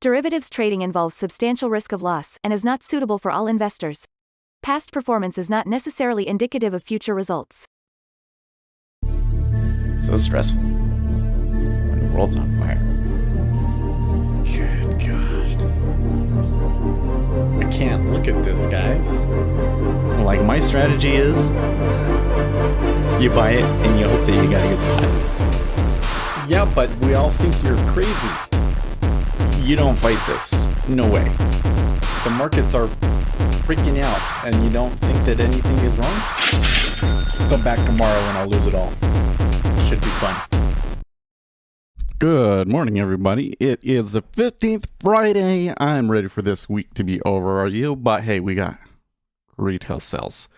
Derivatives trading involves substantial risk of loss and is not suitable for all investors. Past performance is not necessarily indicative of future results. So stressful when the world's on fire. Good God. I can't look at this, guys. Like, my strategy is you buy it and you hope that you got a good spot. Yeah, but we all think you're crazy. You don't fight this. No way. The markets are freaking out and you don't think that anything is wrong? Come back tomorrow and I'll lose it all. Should be fun. Good morning, everybody. It is the 15th Friday. I'm ready for this week to be over. Are you? But hey, we got retail sales.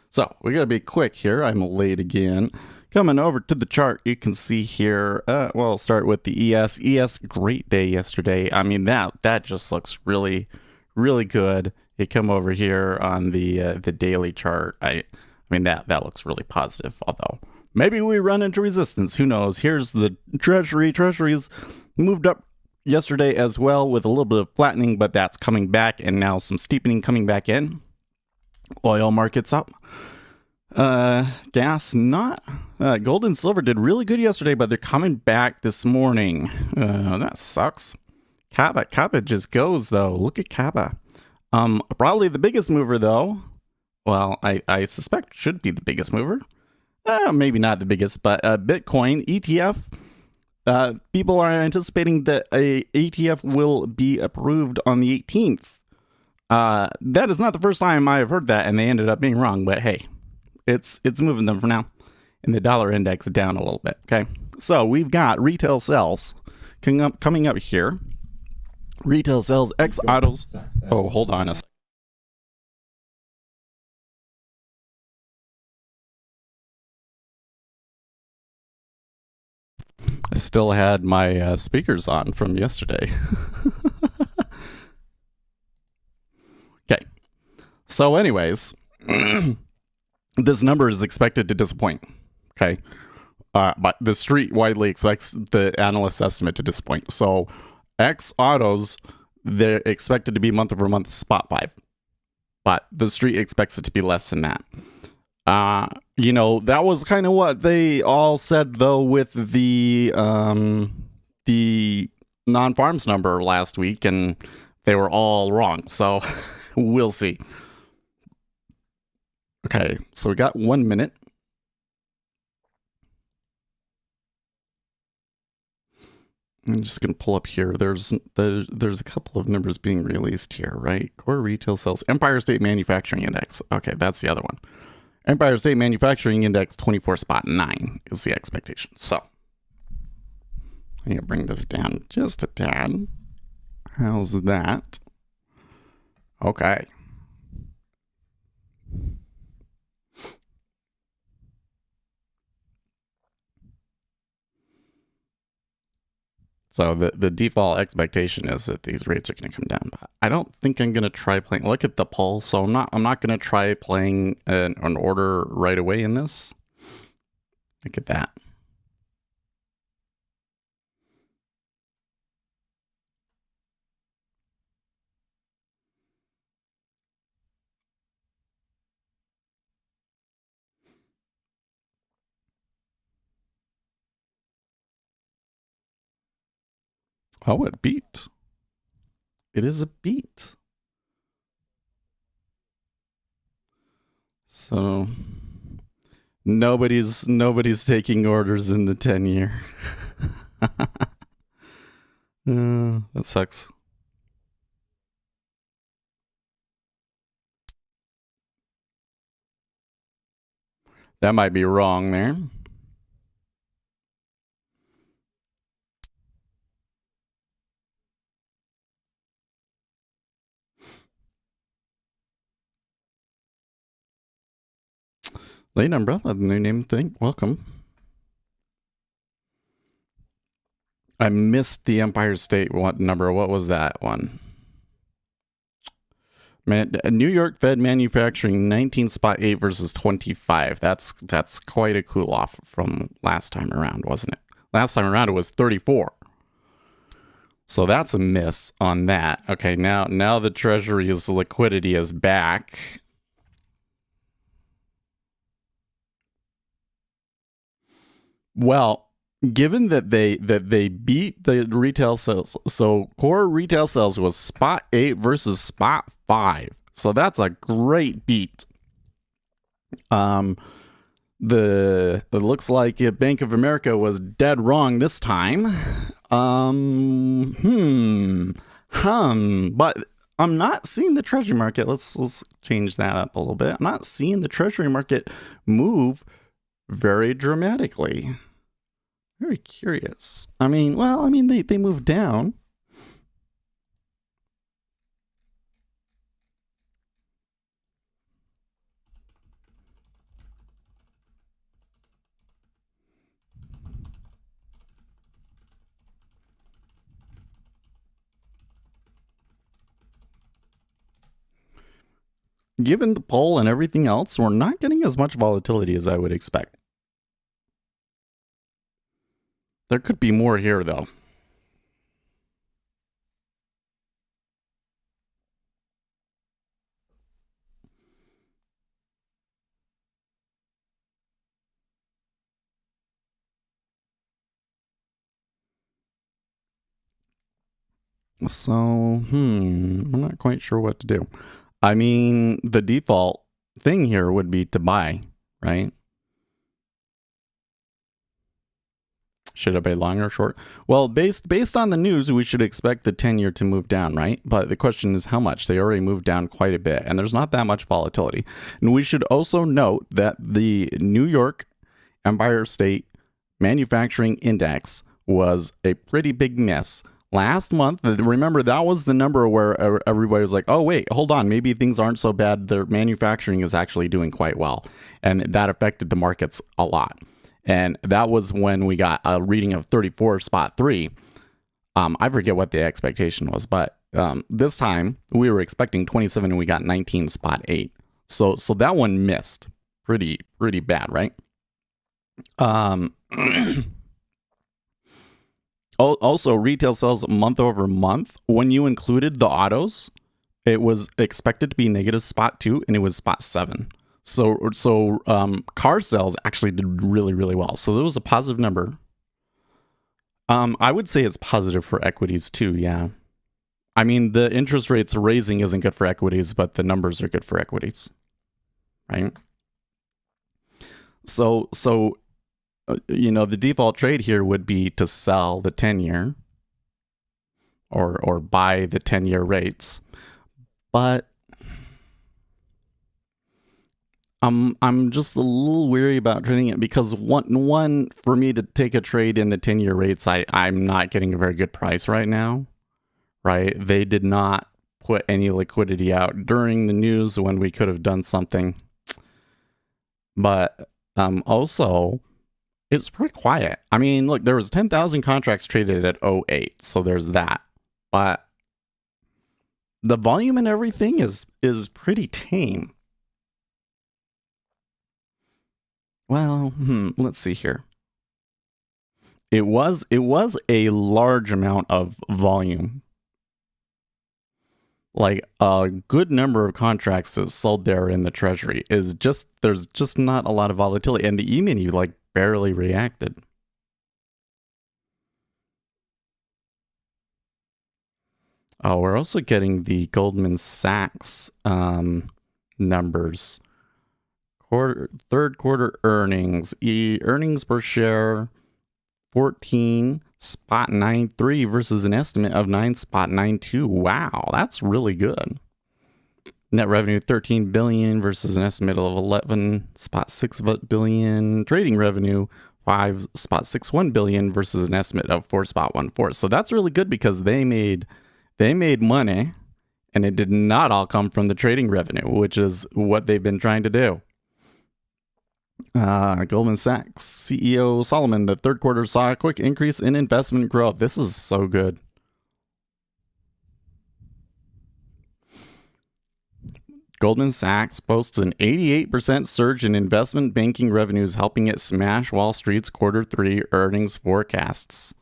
So we got to be quick here. I'm late again. Coming over to the chart, you can see here, well, I'll start with the ES. ES, great day yesterday. I mean, that just looks really, really good. You come over here on the daily chart. I mean, that looks really positive, although maybe we run into resistance. Who knows? Here's the Treasury. Treasury's moved up yesterday as well with a little bit of flattening, but that's coming back, and now some steepening coming back in. Oil markets up. Gas not. Gold and silver did really good yesterday, but they're coming back this morning. That sucks. Kaba just goes, though. Look at Kaba. Probably the biggest mover, though. Well, I suspect should be the biggest mover. Maybe not the biggest, but Bitcoin ETF. People are anticipating that a ETF will be approved on the 18th. That is not the first time I have heard that, and they ended up being wrong. But hey, it's moving them for now. And the dollar index down a little bit. Okay, so we've got retail sales coming up here. Retail sales X autos. Oh, hold on a second. I still had my speakers on from yesterday. Okay. So anyways, this number is expected to disappoint. Okay. But the street widely expects the analyst estimate to disappoint. So X autos, they're expected to be month over month spot 5. But the street expects it to be less than that. That was kind of what they all said, though, with the non-farms number last week, and they were all wrong. So we'll see. Okay, so we got 1 minute. I'm just going to pull up here. There's a couple of numbers being released here, right? Core retail sales. Empire State Manufacturing Index. Okay, that's the other one. Empire State Manufacturing Index 24.9 is the expectation. So, I'm going to bring this down just a tad. How's that? Okay. So the default expectation is that these rates are going to come down. But I don't think I'm going to try playing. Look at the poll. So I'm not going to try playing an order right away in this. Look at that. Oh, it beat. It is a beat. So nobody's taking orders in the 10-year. That sucks. That might be wrong there. Late Umbrella, the new name thing. Welcome. I missed the Empire State number. What was that one? New York Fed Manufacturing 19.8 versus 25. That's quite a cool off from last time around, wasn't it? Last time around it was 34. So that's a miss on that. Okay, now the Treasury's liquidity is back. Well, given that they beat the retail sales, so core retail sales was spot 8 versus spot 5. So that's a great beat. It looks like Bank of America was dead wrong this time. But I'm not seeing the Treasury market. Let's change that up a little bit. I'm not seeing the Treasury market move very dramatically. Very curious. I mean, they moved down. Given the poll and everything else, we're not getting as much volatility as I would expect. There could be more here, though. So, I'm not quite sure what to do. I mean, the default thing here would be to buy, right? Should I buy long or short? Well, based on the news, we should expect the 10-year to move down, right? But the question is how much? They already moved down quite a bit, and there's not that much volatility. And we should also note that the New York Empire State Manufacturing Index was a pretty big miss. Last month, remember, that was the number where everybody was like, oh, wait, hold on. Maybe things aren't so bad. Their manufacturing is actually doing quite well. And that affected the markets a lot. And that was when we got a reading of 34.3. I forget what the expectation was, but this time we were expecting 27 and we got 19.8. So that one missed pretty bad, right? Also, retail sales month over month, when you included the autos, it was expected to be negative spot 2 and it was spot 7. So car sales actually did really, really well. So there was a positive number. I would say it's positive for equities too. Yeah. I mean, the interest rates raising isn't good for equities, but the numbers are good for equities. Right. So the default trade here would be to sell the 10-year or buy the 10-year rates. But I'm just a little weary about trading it because one for me to take a trade in the 10-year rates, I'm not getting a very good price right now. Right? They did not put any liquidity out during the news when we could have done something. But also, it's pretty quiet. I mean, look, there was 10,000 contracts traded at 08, so there's that. But the volume and everything is pretty tame. Well, let's see here. It was a large amount of volume. Like a good number of contracts that sold there in the Treasury there's just not a lot of volatility, and the E-mini like barely reacted. Oh, we're also getting the Goldman Sachs numbers. Third quarter earnings. Earnings per share 14.93 versus an estimate of 9.92. Wow, that's really good. Net revenue 13 billion versus an estimate of 11.6 billion. Trading revenue 5.61 billion versus an estimate of 4.14. So that's really good because they made money, and it did not all come from the trading revenue, which is what they've been trying to do. Goldman Sachs CEO Solomon, the third quarter saw a quick increase in investment growth. This is so good. Goldman Sachs boasts an 88% surge in investment banking revenues, helping it smash Wall Street's quarter 3 earnings forecasts.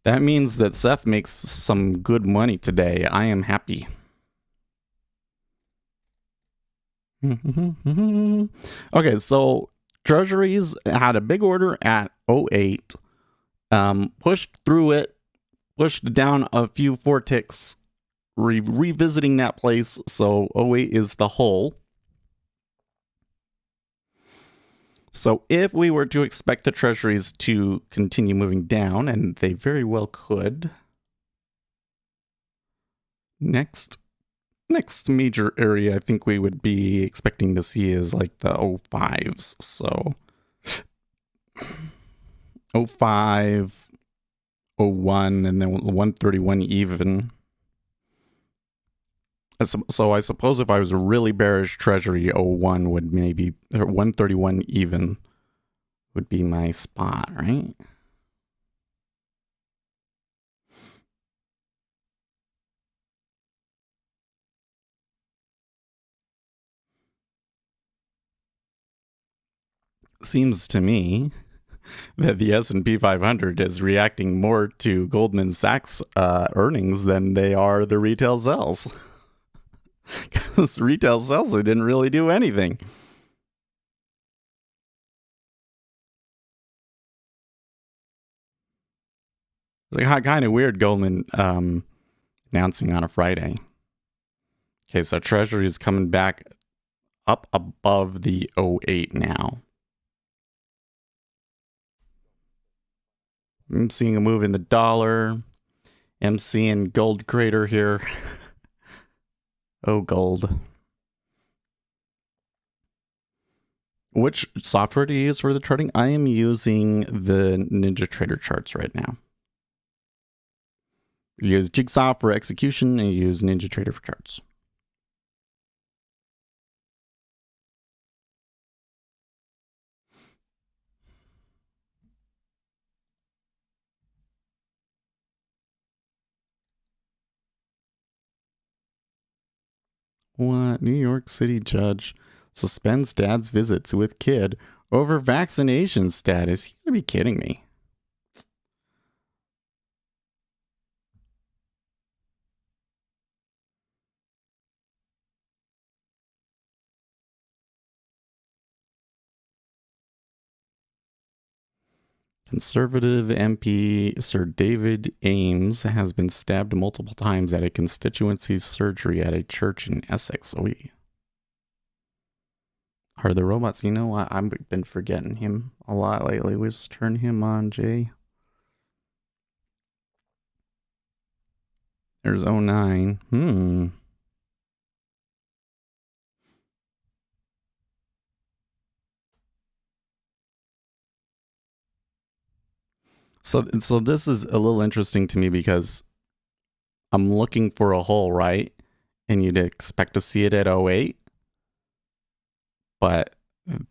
That means that Seth makes some good money today. I am happy. Okay, so Treasuries had a big order at 08, pushed through it, pushed down a few 4 ticks, revisiting that place. So 08 is the hole. So if we were to expect the Treasuries to continue moving down, and they very well could, next major area I think we would be expecting to see is like the 05s. So 05, 01, and then 131 even. So I suppose if I was a really bearish Treasury, 01 would maybe, or 131 even would be my spot, right? Seems to me that the S&P 500 is reacting more to Goldman Sachs earnings than they are the retail sales. Because retail sales, they didn't really do anything. It's like kind of weird Goldman announcing on a Friday. Okay, so Treasury is coming back up above the 08 now. I'm seeing a move in the dollar. I'm seeing gold crater here. Oh, gold. Which software do you use for the trading? I am using the NinjaTrader charts right now. You use Jigsaw for execution and you use NinjaTrader for charts. What? New York City judge suspends dad's visits with kid over vaccination status. You gotta be kidding me. Conservative MP Sir David Ames has been stabbed multiple times at a constituency's surgery at a church in Essex. Are the robots? You know what? I've been forgetting him a lot lately. We just turn him on, Jay. There's 09. So this is a little interesting to me because I'm looking for a hole, right? And you'd expect to see it at 08, but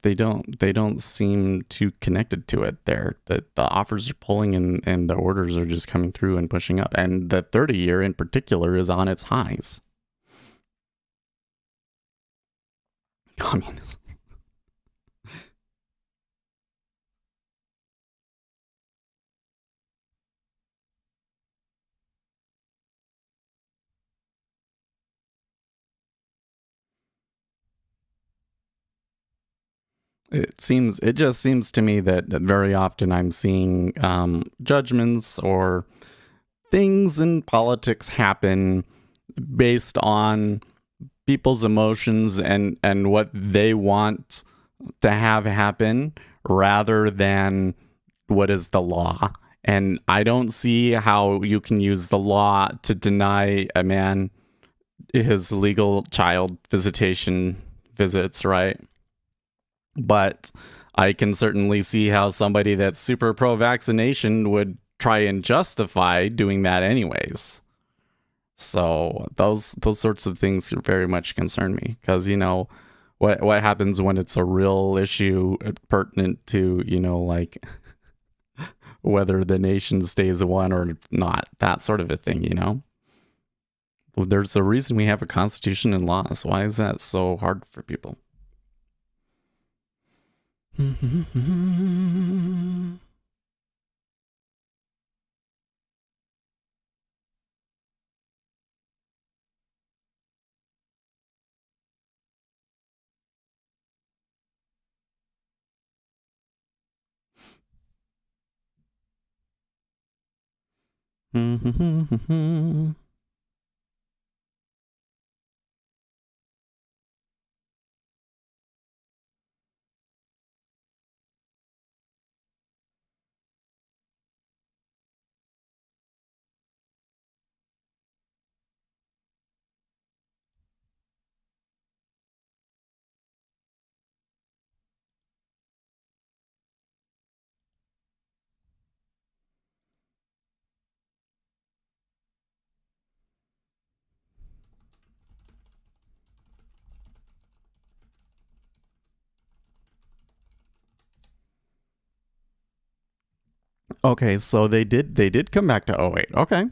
they don't seem too connected to it there. The offers are pulling and the orders are just coming through and pushing up. And the 30-year in particular is on its highs. Communism. It just seems to me that very often I'm seeing judgments or things in politics happen based on people's emotions and what they want to have happen rather than what is the law. And I don't see how you can use the law to deny a man his legal child visitation visits, right? But I can certainly see how somebody that's super pro-vaccination would try and justify doing that anyways. So those sorts of things very much concern me because, you know, what happens when it's a real issue pertinent to, you know, like whether the nation stays one or not, that sort of a thing, you know? Well, there's a reason we have a constitution and laws. Why is that so hard for people? Okay, so they did come back to '08. Okay.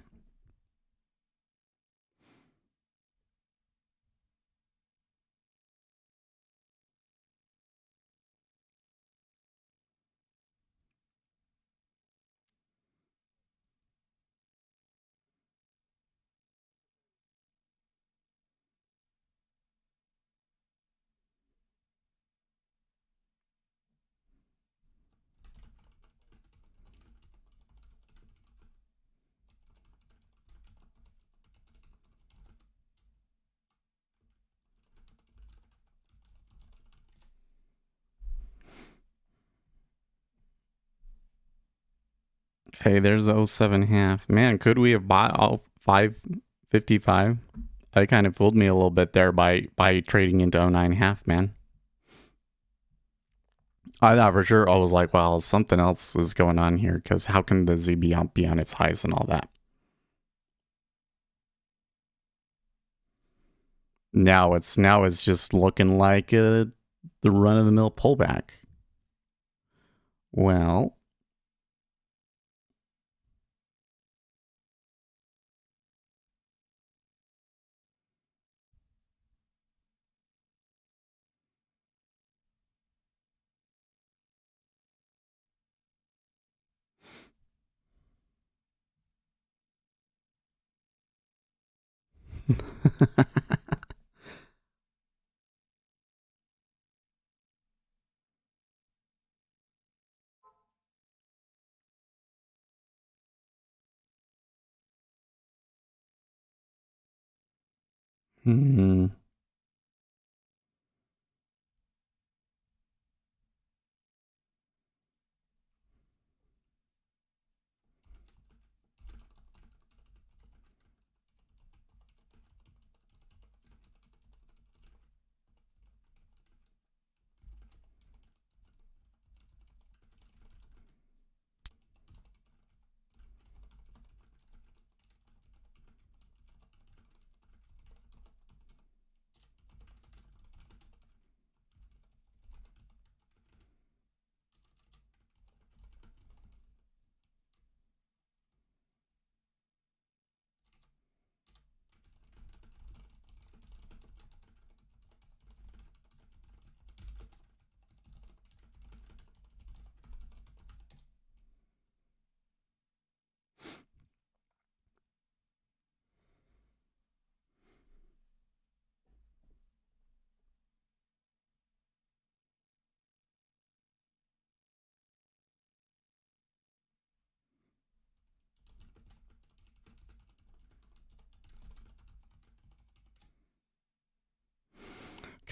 Okay, there's 07.5. Man, could we have bought all 555? That kind of fooled me a little bit there by trading into 09.5, man. I thought for sure, I was like, well, something else is going on here, because how can the Z be on its highs and all that? Now it's just looking like the run-of-the-mill pullback. Well, hmm.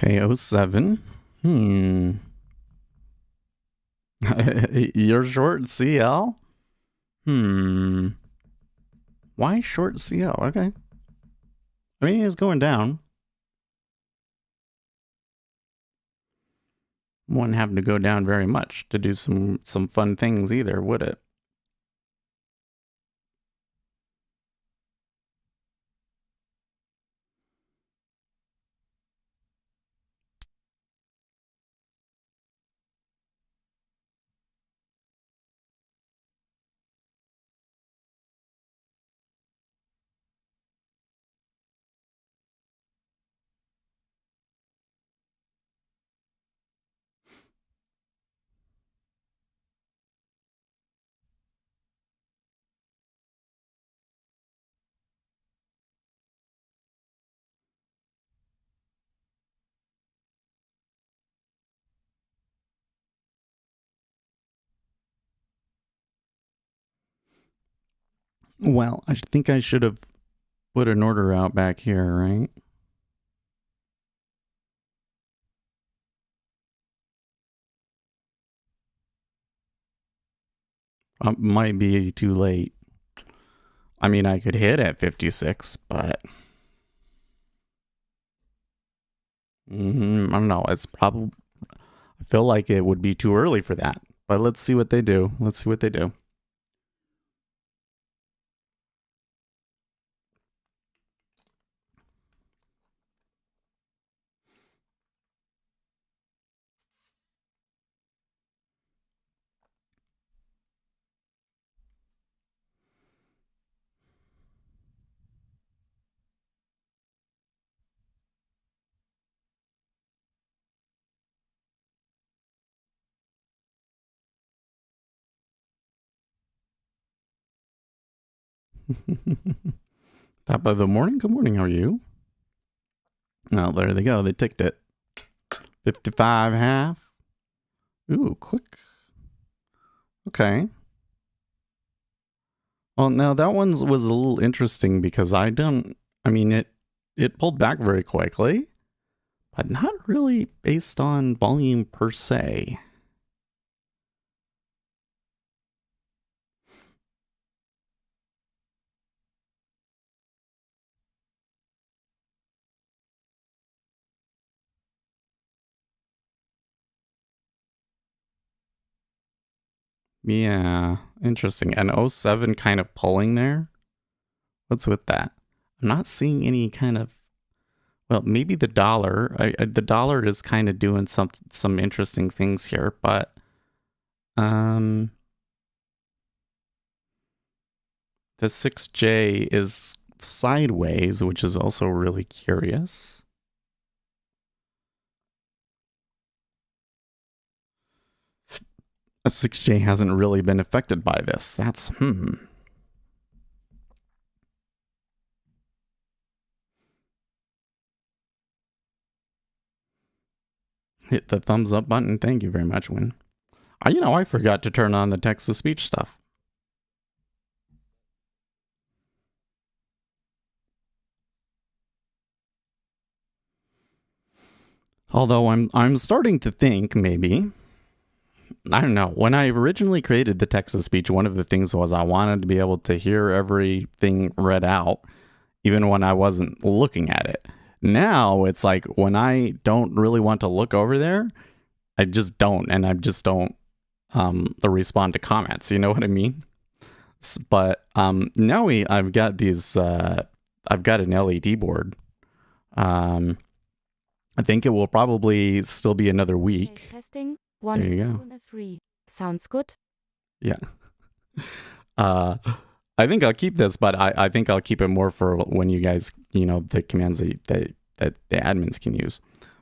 Okay, '07. Hmm. You're short CL? Hmm. Why short CL? Okay. I mean, it's going down. Wouldn't have to go down very much to do some fun things either, would it? Well, I think I should have put an order out back here, right? Might be too late. I mean, I could hit at 56, but I don't know. It's probably, I feel like it would be too early for that. But let's see what they do. Let's see what they do. Top of the morning. Good morning. How are you? Oh, there they go. They ticked it. 55 half. Ooh, quick. Okay. Well, now that one was a little interesting because I mean, it pulled back very quickly, but not really based on volume per se. Yeah, interesting. And '07 kind of pulling there. What's with that? I'm not seeing any kind of, well, maybe the dollar. The dollar is kind of doing some interesting things here, but the 6J is sideways, which is also really curious. A 6J hasn't really been affected by this. That's Hit the thumbs up button. Thank you very much, Win. I forgot to turn on the text-to-speech stuff. Although I'm starting to think maybe, I don't know, when I originally created the text-to-speech, one of the things was I wanted to be able to hear everything read out, even when I wasn't looking at it. Now it's like when I don't really want to look over there, I just don't, and I just don't respond to comments. You know what I mean? But now I've got these. I've got an LED board. I think it will probably still be another week. Testing. 1, There you 2, go. and 3. Sounds good. Yeah. I think I'll keep this, but I think I'll keep it more for when you guys, the commands that the admins can use.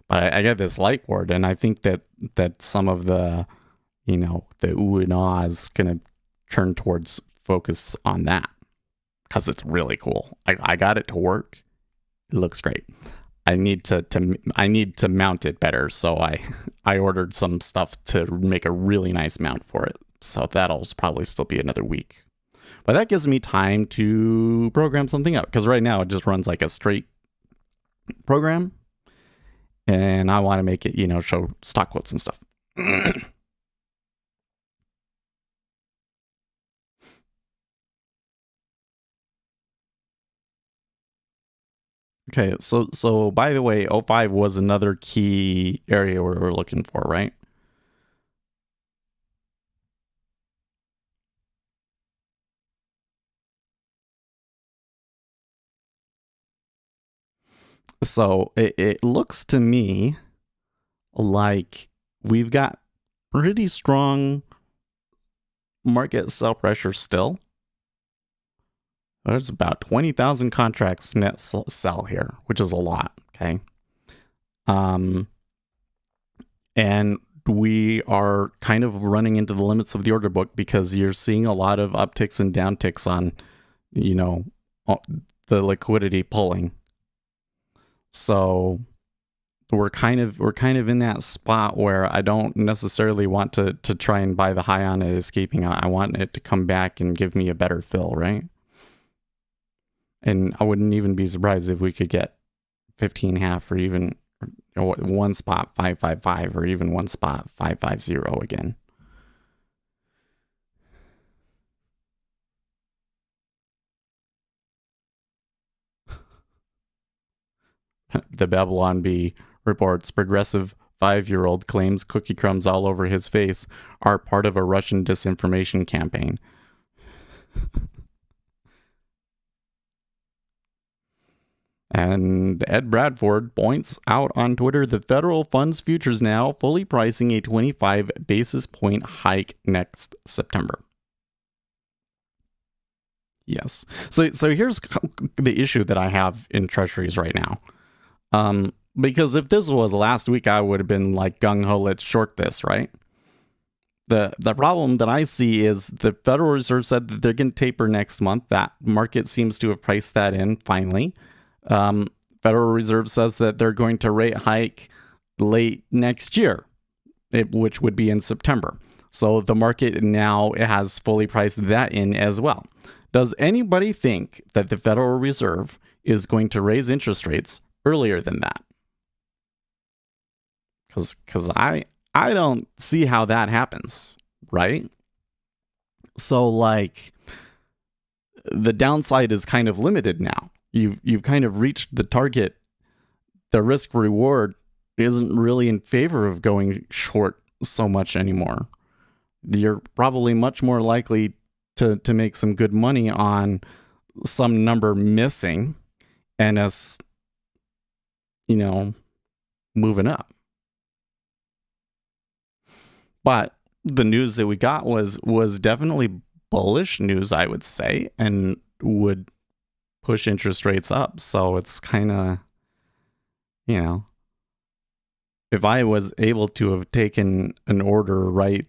But I got this light board, and I think that some of the, the ooh and ah is going to turn towards focus on that because it's really cool. I got it to work. It looks great. I need to mount it better, so I ordered some stuff to make a really nice mount for it. So that'll probably still be another week. But that gives me time to program something up, because right now it just runs like a straight program, and I want to make it, show stock quotes and stuff. Okay, so by the way, '05 was another key area we were looking for, right? So it looks to me like we've got pretty strong market sell pressure still. There's about 20,000 contracts net sell here, which is a lot. Okay. And we are kind of running into the limits of the order book because you're seeing a lot of upticks and downticks on, the liquidity pulling. So we're kind of in that spot where I don't necessarily want to try and buy the high on it escaping. I want it to come back and give me a better fill, right? And I wouldn't even be surprised if we could get 15.5 or even one spot 555 or even one spot 550 again. The Babylon Bee reports progressive 5-year-old claims cookie crumbs all over his face are part of a Russian disinformation campaign. And Ed Bradford points out on Twitter the federal funds futures now fully pricing a 25 basis point hike next September. Yes. So here's the issue that I have in treasuries right now. Because if this was last week, I would have been like gung-ho, let's short this, right? The problem that I see is the Federal Reserve said that they're going to taper next month. That market seems to have priced that in finally. Federal Reserve says that they're going to rate hike late next year, which would be in September. So the market now has fully priced that in as well. Does anybody think that the Federal Reserve is going to raise interest rates earlier than that? Because I don't see how that happens, right? So like the downside is kind of limited now. You've kind of reached the target. The risk reward isn't really in favor of going short so much anymore. You're probably much more likely to make some good money on some number missing and us, moving up. But the news that we got was definitely bullish news, I would say, and would push interest rates up. So it's kind of, if I was able to have taken an order right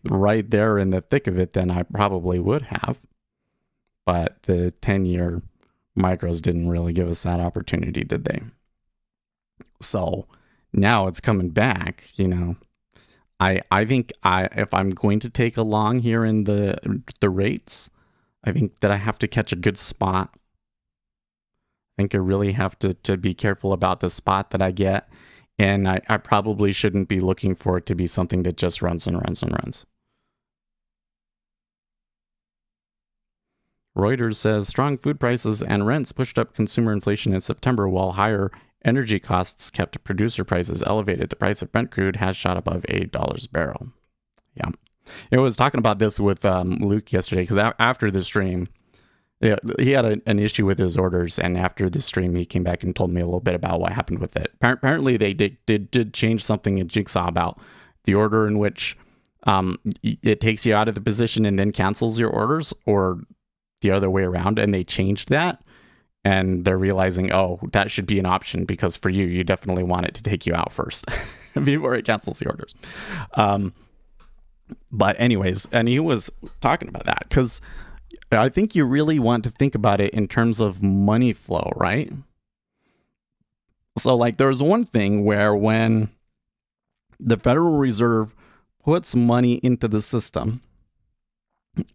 there in the thick of it, then I probably would have. But the 10-year micros didn't really give us that opportunity, did they? So now it's coming back, I think if I'm going to take a long here in the rates, I think that I have to catch a good spot. I think I really have to be careful about the spot that I get. And I probably shouldn't be looking for it to be something that just runs and runs and runs. Reuters says strong food prices and rents pushed up consumer inflation in September, while higher energy costs kept producer prices elevated. The price of Brent crude has shot above $8 a barrel. Yeah. I was talking about this with Luke yesterday, because after the stream, he had an issue with his orders, and after the stream, he came back and told me a little bit about what happened with it. Apparently, they did change something in Jigsaw about the order in which it takes you out of the position and then cancels your orders, or the other way around, and they changed that. And they're realizing, oh, that should be an option, because for you definitely want it to take you out first before it cancels the orders. But anyways, and he was talking about that because I think you really want to think about it in terms of money flow, right? So like there's one thing where when the Federal Reserve puts money into the system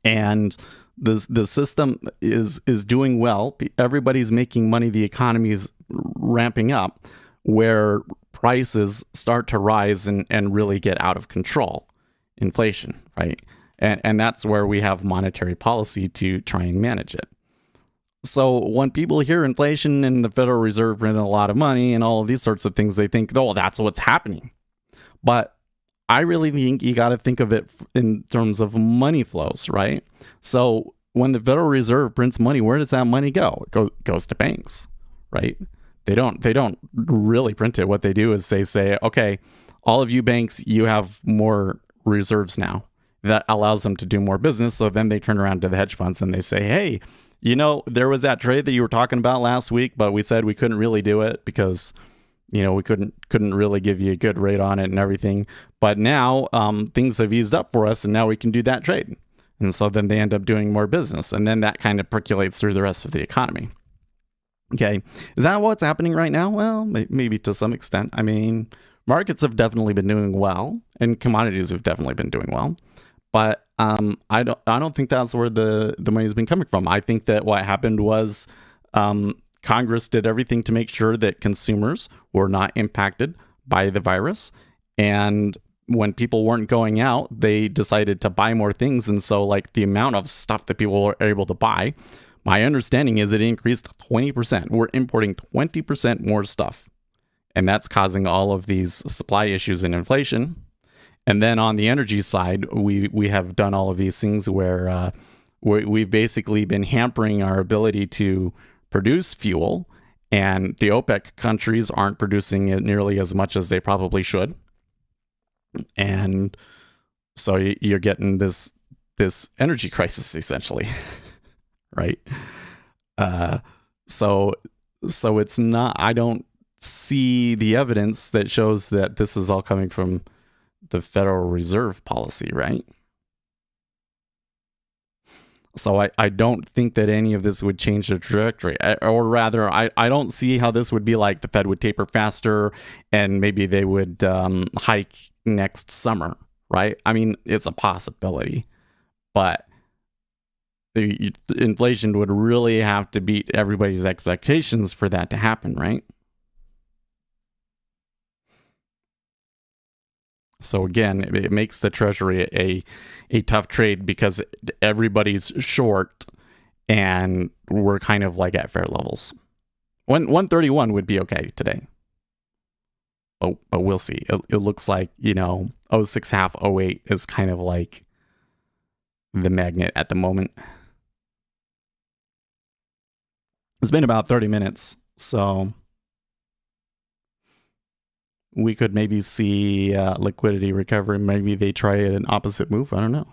and the system is doing well, everybody's making money, the economy is ramping up, where prices start to rise and really get out of control, inflation, right? And that's where we have monetary policy to try and manage it. So when people hear inflation and the Federal Reserve printing a lot of money and all of these sorts of things, they think, oh, that's what's happening. But I really think you got to think of it in terms of money flows, right? So when the Federal Reserve prints money, where does that money go? It goes to banks, right? They don't really print it. What they do is they say, okay, all of you banks, you have more reserves now. That allows them to do more business. So then they turn around to the hedge funds and they say, hey, there was that trade that you were talking about last week, but we said we couldn't really do it because we couldn't really give you a good rate on it and everything. But now things have eased up for us, and now we can do that trade. And so then they end up doing more business, and then that kind of percolates through the rest of the economy. Okay, is that what's happening right now? Well, maybe to some extent. I mean, markets have definitely been doing well, and commodities have definitely been doing well. But I don't think that's where the money's been coming from. I think that what happened was Congress did everything to make sure that consumers were not impacted by the virus. And when people weren't going out, they decided to buy more things. And so like the amount of stuff that people were able to buy, my understanding is it increased 20%. We're importing 20% more stuff. And that's causing all of these supply issues and inflation. And then on the energy side, we have done all of these things where we've basically been hampering our ability to produce fuel, and the OPEC countries aren't producing it nearly as much as they probably should. And so you're getting this energy crisis essentially, right? So it's not, I don't see the evidence that shows that this is all coming from the Federal Reserve policy, right? So I don't think that any of this would change the trajectory. Or rather, I don't see how this would be like the Fed would taper faster and maybe they would hike next summer, right? I mean, it's a possibility. But the inflation would really have to beat everybody's expectations for that to happen, right? So again, it makes the Treasury a tough trade because everybody's short and we're kind of like at fair levels. 131 would be okay today. But we'll see. It looks like, 06 half 08 is kind of like the magnet at the moment. It's been about 30 minutes, so we could maybe see liquidity recovery. Maybe they try an opposite move. I don't know.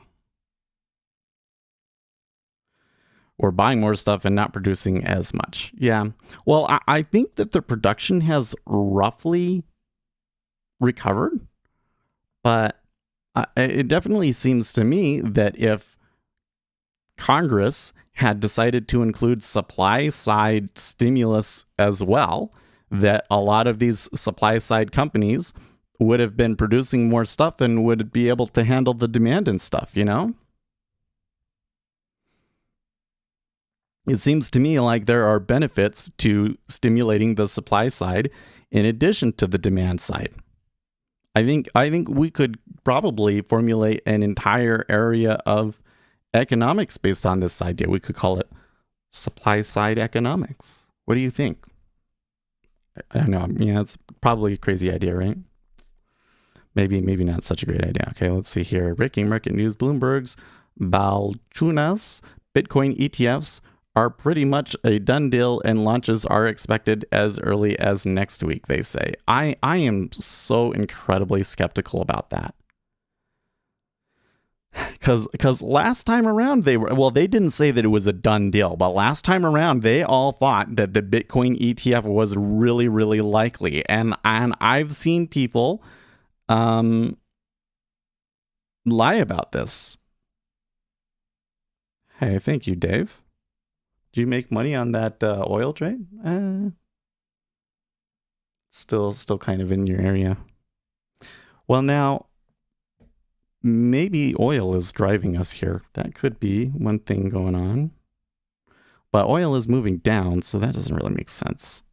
Or buying more stuff and not producing as much. Yeah. Well, I think that the production has roughly recovered. But it definitely seems to me that if Congress had decided to include supply side stimulus as well, that a lot of these supply side companies would have been producing more stuff and would be able to handle the demand and stuff, It seems to me like there are benefits to stimulating the supply side in addition to the demand side. I think we could probably formulate an entire area of economics based on this idea. We could call it supply side economics. What do you think? I don't know. Yeah, it's probably a crazy idea, right? Maybe not such a great idea. Okay, let's see here. Breaking market news. Bloomberg's Balchunas Bitcoin ETFs are pretty much a done deal and launches are expected as early as next week, they say. I am so incredibly skeptical about that. Because last time around they didn't say that it was a done deal, but last time around they all thought that the Bitcoin ETF was really, really likely, and I've seen people lie about this. Hey, thank you, Dave. Did you make money on that oil trade? Still kind of in your area. Well, now, maybe oil is driving us here. That could be one thing going on. But oil is moving down, so that doesn't really make sense.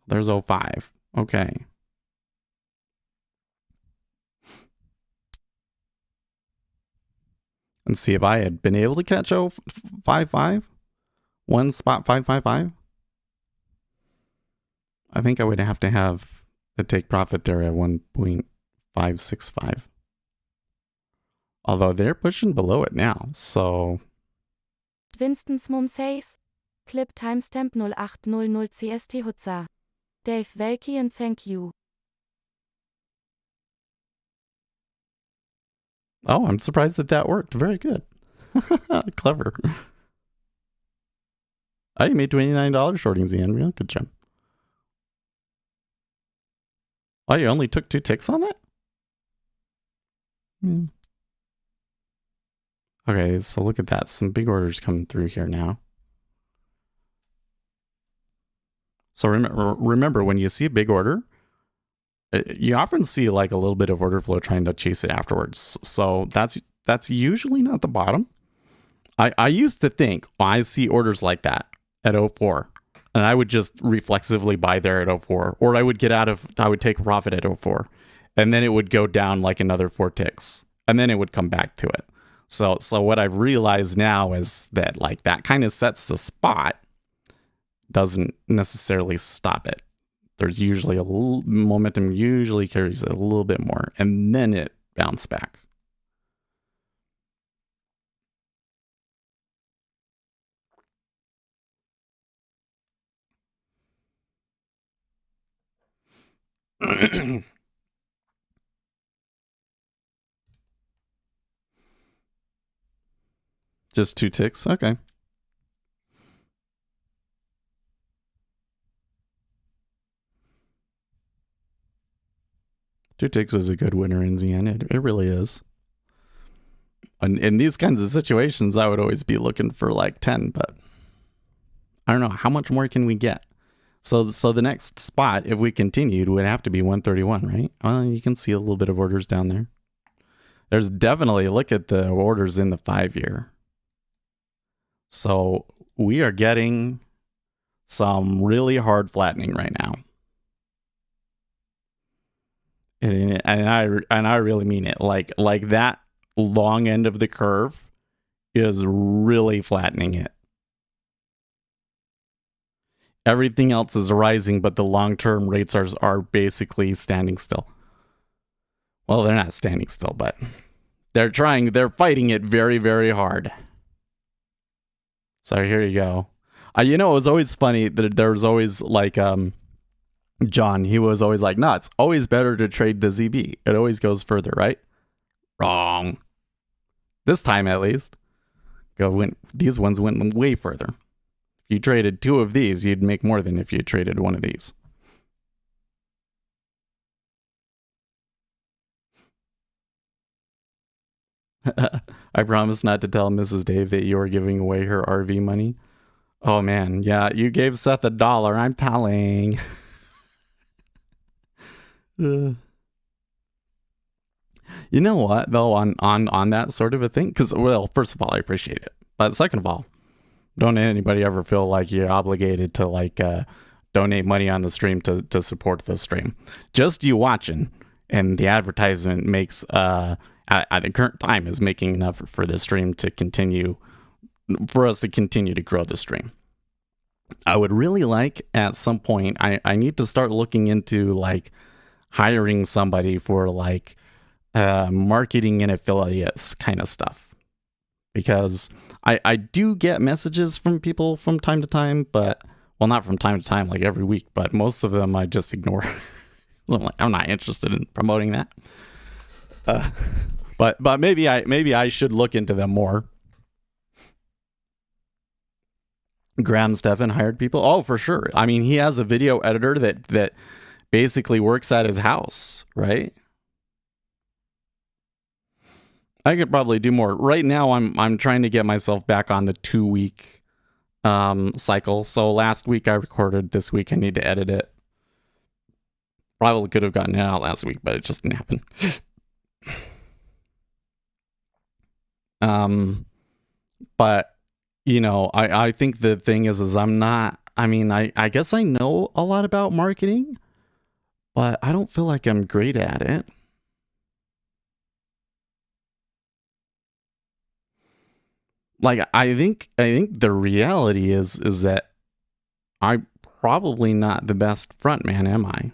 There's 05. Okay. And see if I had been able to catch 055. One spot 555. I think I would have to have a take profit there at 1.565. Although they're pushing below it now, so. Winston's Mom says, clip timestamp 0800 CST Hutza. Dave Welke and thank you. Oh, I'm surprised that worked. Very good. Clever. I made $29 shorting ZN. Real good job. Oh, you only took 2 ticks on that? Okay, so look at that. Some big orders coming through here now. So remember, when you see a big order, you often see like a little bit of order flow trying to chase it afterwards. So that's usually not the bottom. I used to think, I see orders like that at 04. and I would just reflexively buy there at 04, or I would take profit at 04, and then it would go down like another 4 ticks, and then it would come back to it. So what I've realized now is that like that kind of sets the spot, doesn't necessarily stop it. There's usually a little momentum, usually carries a little bit more, and then it bounces back. Just 2 ticks? Okay. Two ticks is a good winner in ZN. It really is. And in these kinds of situations, I would always be looking for like 10, but I don't know. How much more can we get? So the next spot, if we continued, would have to be 131, right? Well, you can see a little bit of orders down there. There's definitely, look at the orders in the 5-year. So we are getting some really hard flattening right now. And I really mean it. Like that long end of the curve is really flattening it. Everything else is rising, but the long-term rates are basically standing still. Well, they're not standing still, but they're fighting it very, very hard. So here you go. It was always funny that there was always like John, he was always like, no, it's always better to trade the ZB. It always goes further, right? Wrong. This time, at least. These ones went way further. If you traded 2 of these, you'd make more than if you traded 1 of these. I promise not to tell Mrs. Dave that you are giving away her RV money. Oh, man. Yeah, you gave Seth $1. I'm telling. You know what, though, on that sort of a thing? Because, well, first of all, I appreciate it. But second of all, don't anybody ever feel like you're obligated to, like, donate money on the stream to support the stream. Just you watching, and the advertisement makes, at the current time, is making enough for the stream to continue, for us to continue to grow the stream. I would really like, at some point, I need to start looking into, like, hiring somebody for like marketing and affiliates kind of stuff, because I do get messages from people from time to time, but well, not from time to time, like every week, but most of them I just ignore. I'm not interested in promoting that. But maybe I should look into them more. Graham Stephan hired people. Oh, for sure. I mean, he has a video editor that basically works at his house, right? I could probably do more. Right now, I'm trying to get myself back on the 2-week cycle. So last week I recorded. This week I need to edit it. Probably could have gotten it out last week, but it just didn't happen. But I think the thing is I'm not. I mean, I guess I know a lot about marketing, but I don't feel like I'm great at it. Like, I think the reality is that I'm probably not the best front man, am I?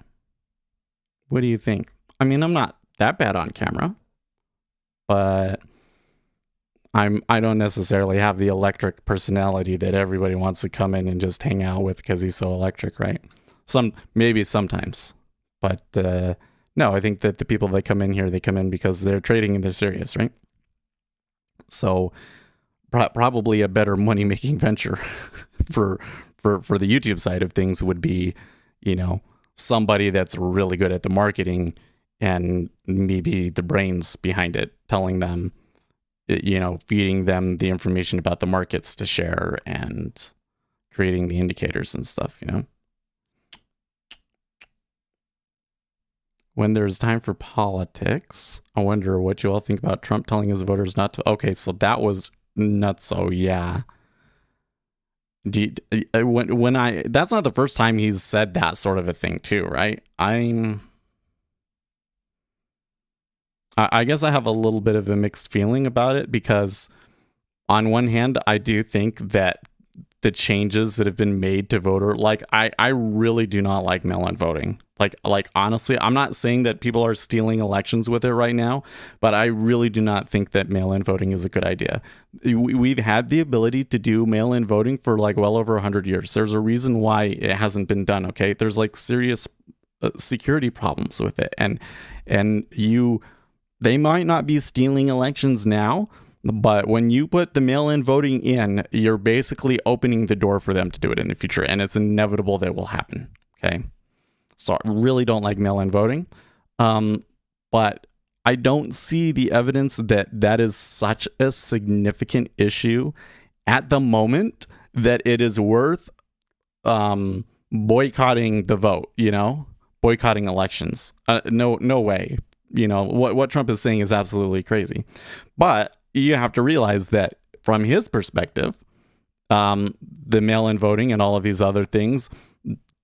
What do you think? I mean, I'm not that bad on camera, but I don't necessarily have the electric personality that everybody wants to come in and just hang out with because he's so electric, right? Maybe sometimes. But no, I think that the people that come in here, they come in because they're trading and they're serious, right? So probably a better money-making venture for the YouTube side of things would be, somebody that's really good at the marketing and maybe the brains behind it, telling them, feeding them the information about the markets to share and creating the indicators and stuff, When there's time for politics, I wonder what you all think about Trump telling his voters not to. Okay, so that was nuts. So yeah. When I that's not the first time he's said that sort of a thing too, right? I guess I have a little bit of a mixed feeling about it, because on one hand, I do think that the changes that have been made to voter, like I really do not like mail-in voting. Like honestly, I'm not saying that people are stealing elections with it right now, but I really do not think that mail-in voting is a good idea. We've had the ability to do mail-in voting for like well over 100 years. There's a reason why it hasn't been done. Okay, there's like serious security problems with it, and they might not be stealing elections now, but when you put the mail-in voting in, you're basically opening the door for them to do it in the future, and it's inevitable that will happen. Okay, so I really don't like mail-in voting, but I don't see the evidence that that is such a significant issue at the moment that it is worth boycotting the vote. Boycotting elections. No way. What Trump is saying is absolutely crazy, but you have to realize that from his perspective, the mail-in voting and all of these other things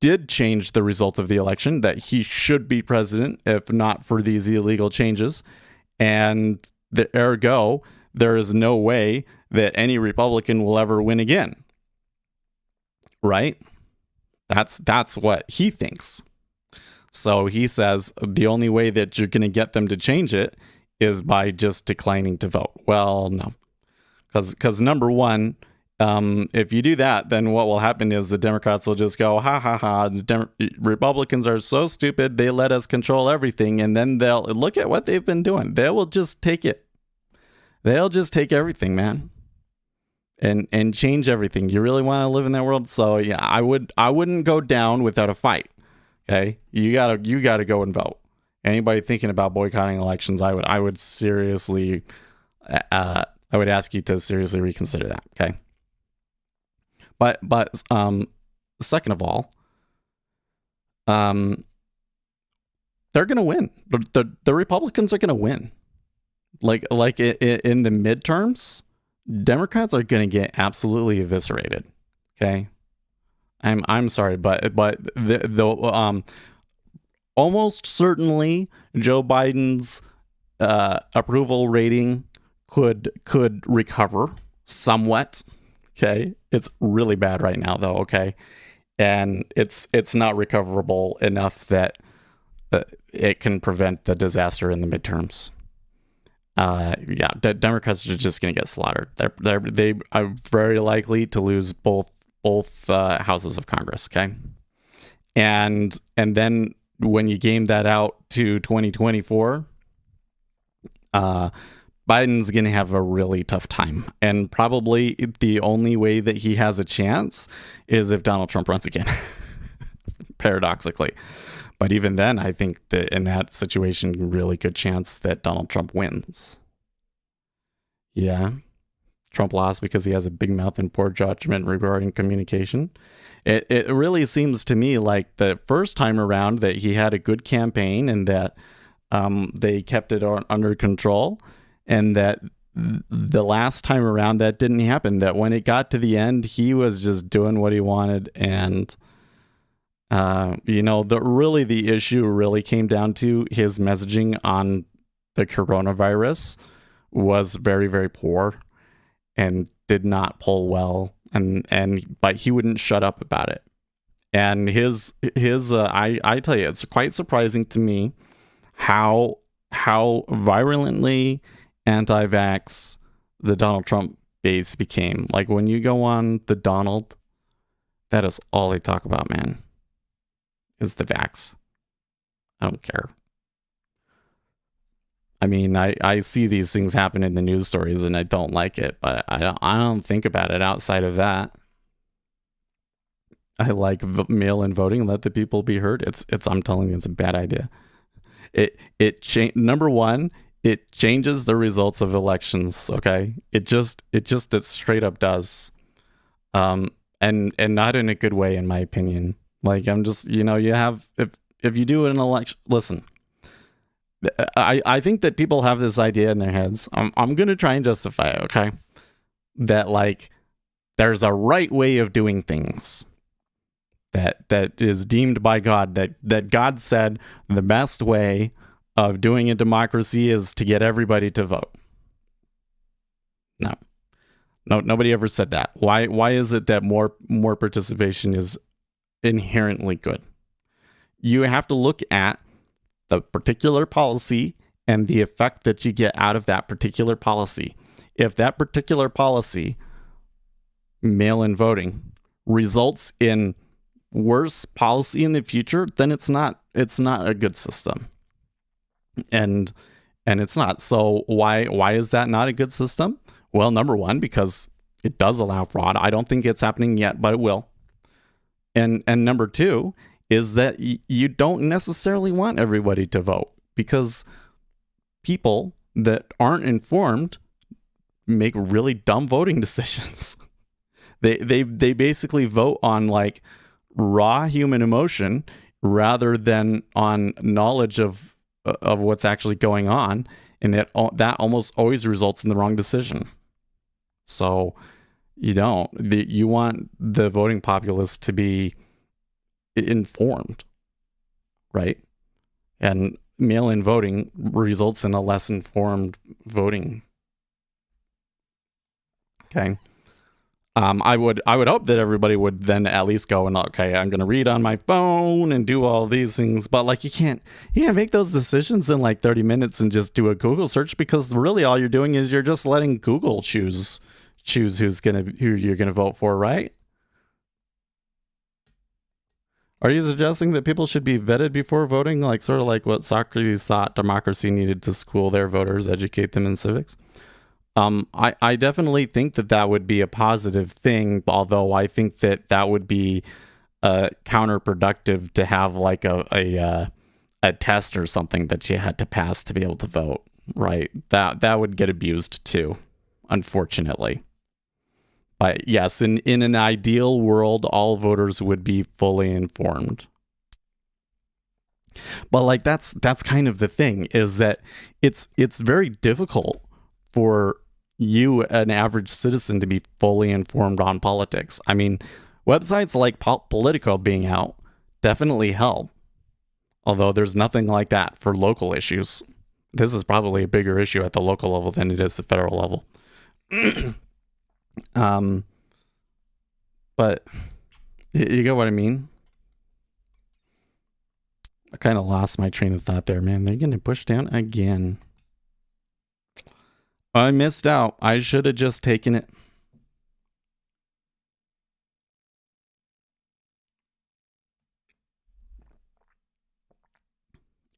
did change the result of the election, that he should be president if not for these illegal changes. And ergo, there is no way that any Republican will ever win again. Right? That's what he thinks. So he says the only way that you're going to get them to change it is by just declining to vote. Well, no, because number one, if you do that, then what will happen is the Democrats will just go, ha ha ha, Republicans are so stupid, they let us control everything, and then they'll look at what they've been doing. They will just take it. They'll just take everything, man, and change everything. You really want to live in that world? So yeah, I wouldn't go down without a fight. Okay, you gotta go and vote. Anybody thinking about boycotting elections, I would seriously, I would ask you to seriously reconsider that. Okay, but second of all, they're gonna win. The Republicans are gonna win. Like in the midterms, Democrats are gonna get absolutely eviscerated. Okay. I'm sorry, but the almost certainly Joe Biden's approval rating could recover somewhat. Okay, it's really bad right now though. Okay, and it's not recoverable enough that it can prevent the disaster in the midterms. Democrats are just going to get slaughtered. They are very likely to lose both houses of Congress. Okay, and then when you game that out to 2024, Biden's going to have a really tough time, and probably the only way that he has a chance is if Donald Trump runs again. Paradoxically, but even then, I think that in that situation, really good chance that Donald Trump wins. Yeah. Trump lost because he has a big mouth and poor judgment regarding communication. It really seems to me like the first time around that he had a good campaign, and that they kept it under control, and that the last time around that didn't happen, that when it got to the end, he was just doing what he wanted. And the issue really came down to his messaging on the coronavirus was very, very poor and did not pull well, but he wouldn't shut up about it. And I tell you, it's quite surprising to me how virulently anti-vax the Donald Trump base became. Like when you go on the Donald, that is all they talk about, man, is the vax. I don't care. I mean, I see these things happen in the news stories and I don't like it, but I don't think about it outside of that. I like mail-in voting. Let the people be heard. I'm telling you, it's a bad idea. Number one, it changes the results of elections. Okay, it straight up does, and not in a good way, in my opinion. Like I'm just, you have if you do an election, listen. I think that people have this idea in their heads. I'm going to try and justify it, okay? That like There's a right way of doing things that is deemed by God, that God said the best way of doing a democracy is to get everybody to vote. No, nobody ever said that. Why is it that more participation is inherently good? You have to look at the particular policy and the effect that you get out of that particular policy. If that particular policy, mail-in voting, results in worse policy in the future, then it's not a good system. And it's not. So why is that not a good system? Well, number one, because it does allow fraud. I don't think it's happening yet, but it will. And number two is that you don't necessarily want everybody to vote, because people that aren't informed make really dumb voting decisions. They basically vote on like raw human emotion rather than on knowledge of what's actually going on, and that almost always results in the wrong decision. So you want the voting populace to be informed, right? And mail-in voting results in a less informed voting. Okay. I would hope that everybody would then at least go and, okay, I'm going to read on my phone and do all these things. But like, you can't make those decisions in like 30 minutes and just do a Google search, because really all you're doing is you're just letting Google choose who you're going to vote for, right? Are you suggesting that people should be vetted before voting, like sort of like what Socrates thought democracy needed to school their voters, educate them in civics? I definitely think that would be a positive thing, although I think that would be counterproductive to have like a test or something that you had to pass to be able to vote, right? That would get abused too, unfortunately. But yes, in an ideal world, all voters would be fully informed. But like that's kind of the thing, is that it's very difficult for you, an average citizen, to be fully informed on politics. I mean, websites like Politico being out definitely help, although there's nothing like that for local issues. This is probably a bigger issue at the local level than it is the federal level. But you get what I mean? I kind of lost my train of thought there, man. They're getting pushed down again. I missed out. I should have just taken it.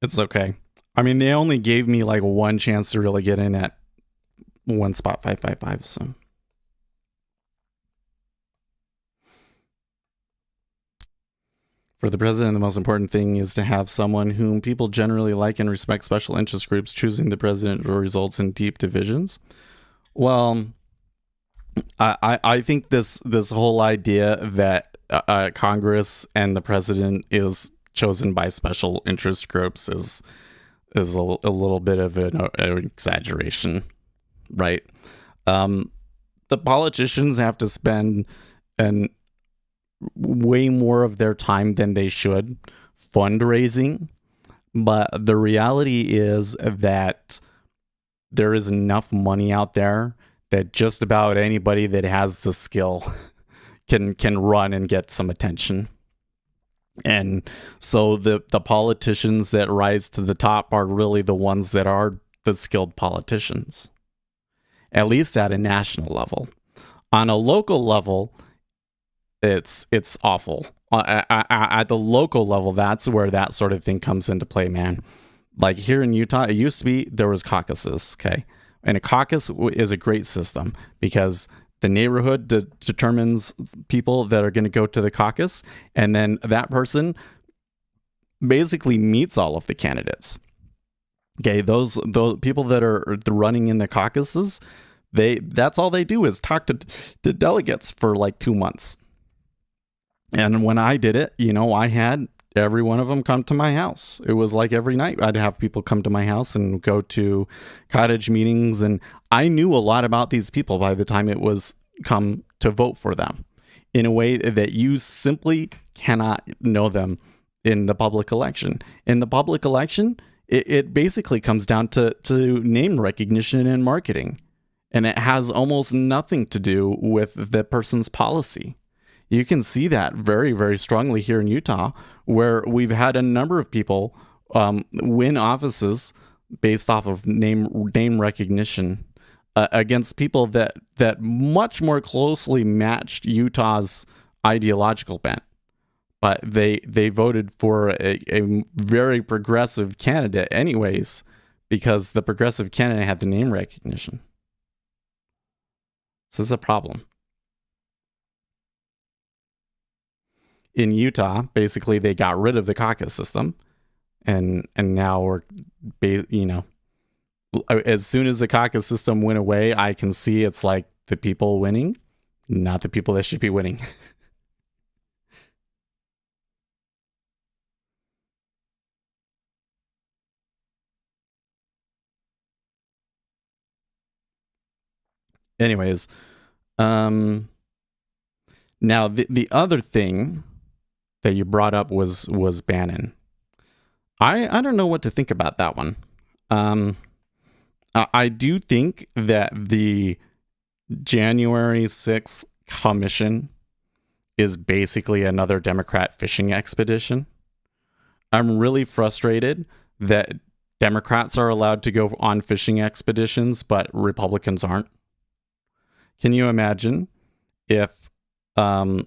It's okay. I mean, they only gave me like one chance to really get in at one spot 555, so. For the president, the most important thing is to have someone whom people generally like and respect. Special interest groups choosing the president results in deep divisions. Well, I think this whole idea that Congress and the president is chosen by special interest groups is a little bit of an exaggeration, right? The politicians have to spend way more of their time than they should fundraising, but the reality is that there is enough money out there that just about anybody that has the skill can run and get some attention. And so the politicians that rise to the top are really the ones that are the skilled politicians, at least at a national level. On a local level, it's awful. At the local level, that's where that sort of thing comes into play, man. Like here in Utah, it used to be there was caucuses, okay? And a caucus is a great system because the neighborhood determines people that are going to go to the caucus, and then that person basically meets all of the candidates. Okay, those people that are running in the caucuses, that's all they do is talk to delegates for like 2 months. And when I did it, I had every one of them come to my house. It was like every night I'd have people come to my house and go to cottage meetings. And I knew a lot about these people by the time it was come to vote for them in a way that you simply cannot know them in the public election. In the public election, it basically comes down to name recognition and marketing. And it has almost nothing to do with the person's policy. You can see that very, very strongly here in Utah, where we've had a number of people win offices based off of name recognition against people that much more closely matched Utah's ideological bent. But they voted for a very progressive candidate anyways, because the progressive candidate had the name recognition. This is a problem. In Utah, basically, they got rid of the caucus system, and now we're, as soon as the caucus system went away, I can see it's like the people winning, not the people that should be winning. Anyways, now the other thing that you brought up was Bannon. I don't know what to think about that one. I do think that the January 6th commission is basically another Democrat fishing expedition. I'm really frustrated that Democrats are allowed to go on fishing expeditions, but Republicans aren't. Can you imagine if in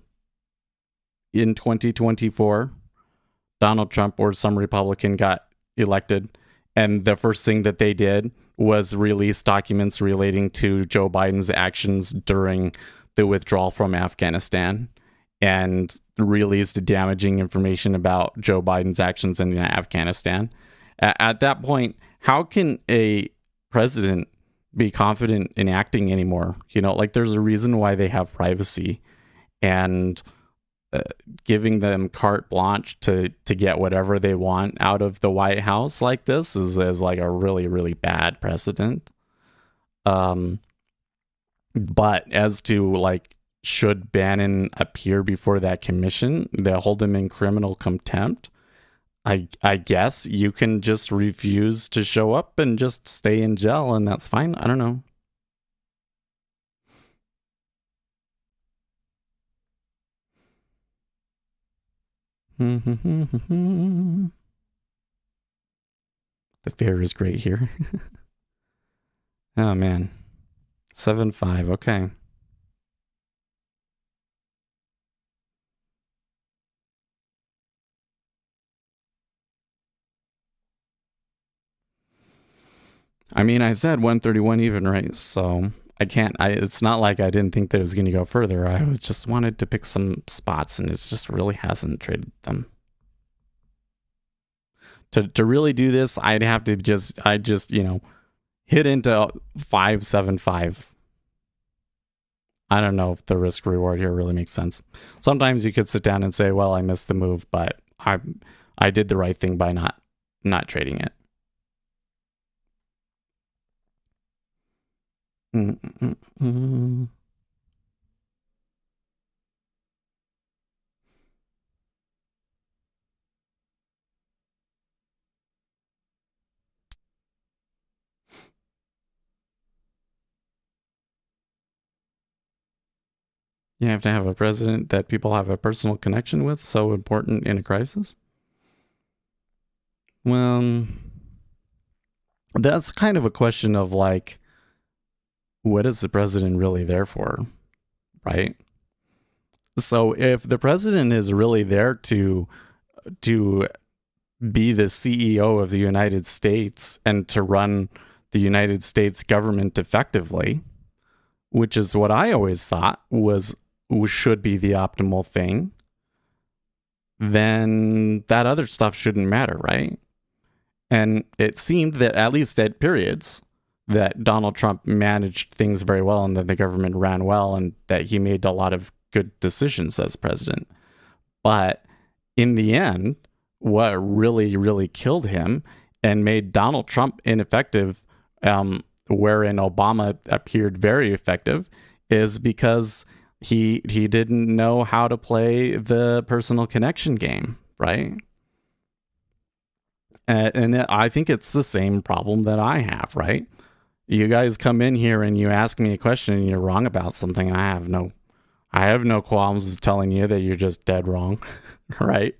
2024, Donald Trump or some Republican got elected, and the first thing that they did was release documents relating to Joe Biden's actions during the withdrawal from Afghanistan, and released damaging information about Joe Biden's actions in Afghanistan? At that point, how can a president be confident in acting anymore? There's a reason why they have privacy, and giving them carte blanche to get whatever they want out of the White House like this is like a really, really bad precedent. But as to should Bannon appear before that commission, they'll hold him in criminal contempt. I guess you can just refuse to show up and just stay in jail, and that's fine. I don't know. The fare is great here. Oh man. 7.5, okay. I mean, I said 131 even, right? So it's not like I didn't think that it was going to go further. I just wanted to pick some spots, and it just really hasn't traded them. To really do this, I'd have to hit into 5.75. I don't know if the risk reward here really makes sense. Sometimes you could sit down and say, well, I missed the move, but I did the right thing by not trading it. You have to have a president that people have a personal connection with, so important in a crisis? Well, that's kind of a question of what is the president really there for, right? So if the president is really there to be the CEO of the United States and to run the United States government effectively, which is what I always thought should be the optimal thing, then that other stuff shouldn't matter, right? And it seemed that at least at periods that Donald Trump managed things very well, and that the government ran well, and that he made a lot of good decisions as president. But in the end, what really, really killed him and made Donald Trump ineffective, wherein Obama appeared very effective, is because he didn't know how to play the personal connection game, right? And I think it's the same problem that I have, right? You guys come in here and you ask me a question and you're wrong about something. I have no qualms with telling you that you're just dead wrong, right?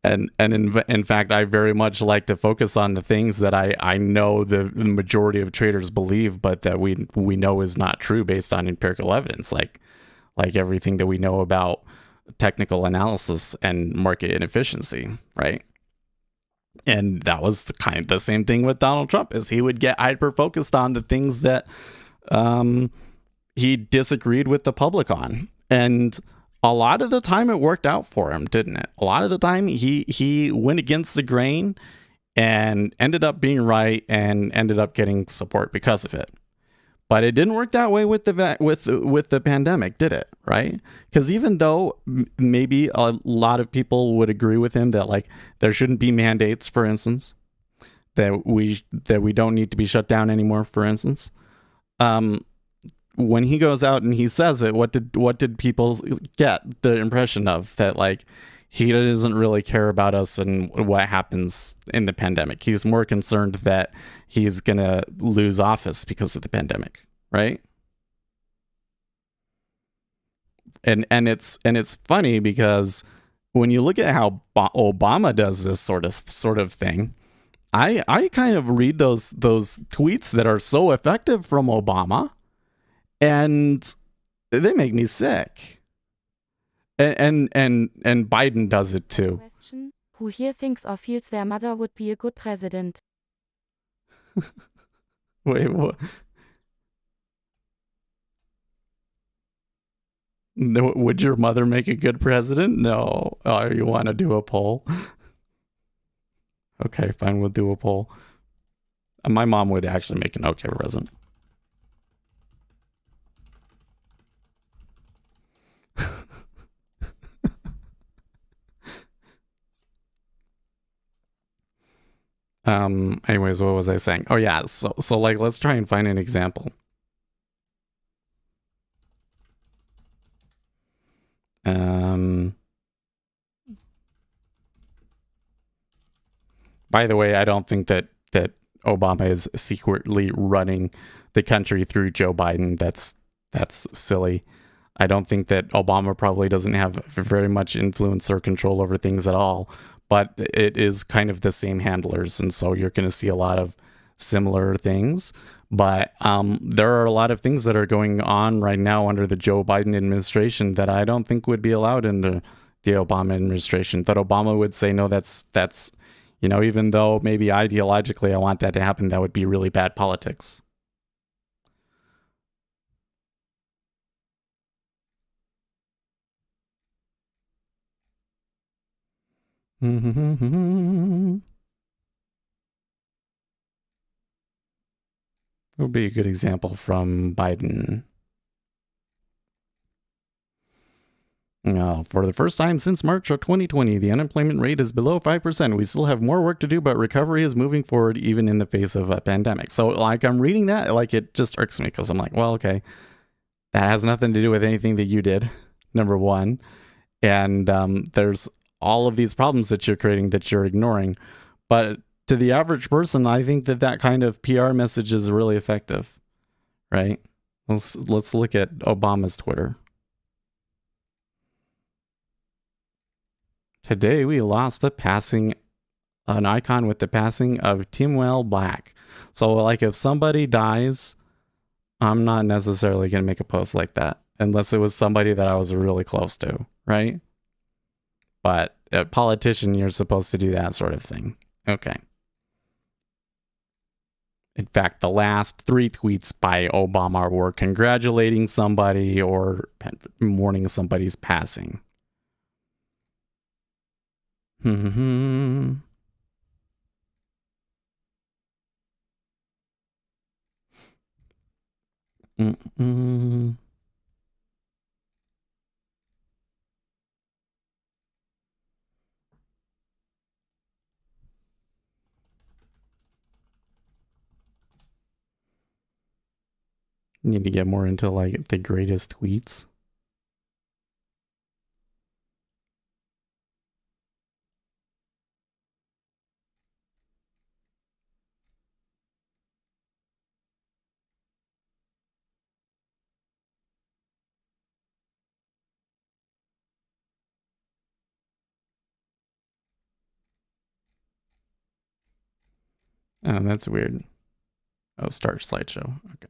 And in fact, I very much like to focus on the things that I know the majority of traders believe, but that we know is not true based on empirical evidence, like everything that we know about technical analysis and market inefficiency, right? And that was kind of the same thing with Donald Trump, is he would get hyper focused on the things that he disagreed with the public on. And a lot of the time it worked out for him, didn't it? A lot of the time he went against the grain and ended up being right and ended up getting support because of it. But it didn't work that way with the pandemic, did it? Right? Because even though maybe a lot of people would agree with him that like there shouldn't be mandates, for instance, that we don't need to be shut down anymore, for instance, when he goes out and he says it, what did people get the impression of? That like he doesn't really care about us and what happens in the pandemic. He's more concerned that he's gonna lose office because of the pandemic, right? And it's funny because when you look at how Obama does this sort of thing, I kind of read those tweets that are so effective from Obama, and they make me sick. And Biden does it too. Question: Who here thinks or feels their mother would be a good president? Wait, what? No, would your mother make a good president? No. Oh, you want to do a poll? Okay, fine, we'll do a poll. My mom would actually make an okay president. Anyways, what was I saying? Oh yeah, so like let's try and find an example. By the way, I don't think that Obama is secretly running the country through Joe Biden. That's silly. I don't think that Obama probably doesn't have very much influence or control over things at all, but it is kind of the same handlers, and so you're going to see a lot of similar things. But there are a lot of things that are going on right now under the Joe Biden administration that I don't think would be allowed in the Obama administration. That Obama would say, no, that's even though maybe ideologically I want that to happen, that would be really bad politics. It would be a good example from Biden. For the first time since March of 2020, the unemployment rate is below 5%. We still have more work to do, but recovery is moving forward even in the face of a pandemic. So like I'm reading that, like it just irks me because I'm like, well, okay, that has nothing to do with anything that you did, number one. And there's all of these problems that you're creating that you're ignoring. But to the average person, I think that kind of PR message is really effective, right? Let's look at Obama's Twitter. Today we lost an icon with the passing of Timwell Black. So like if somebody dies, I'm not necessarily going to make a post like that unless it was somebody that I was really close to, right? But a politician, you're supposed to do that sort of thing. Okay. In fact, the last 3 tweets by Obama were congratulating somebody or mourning somebody's passing. Need to get more into like the greatest tweets. Oh, that's weird. Oh, start slideshow. Okay.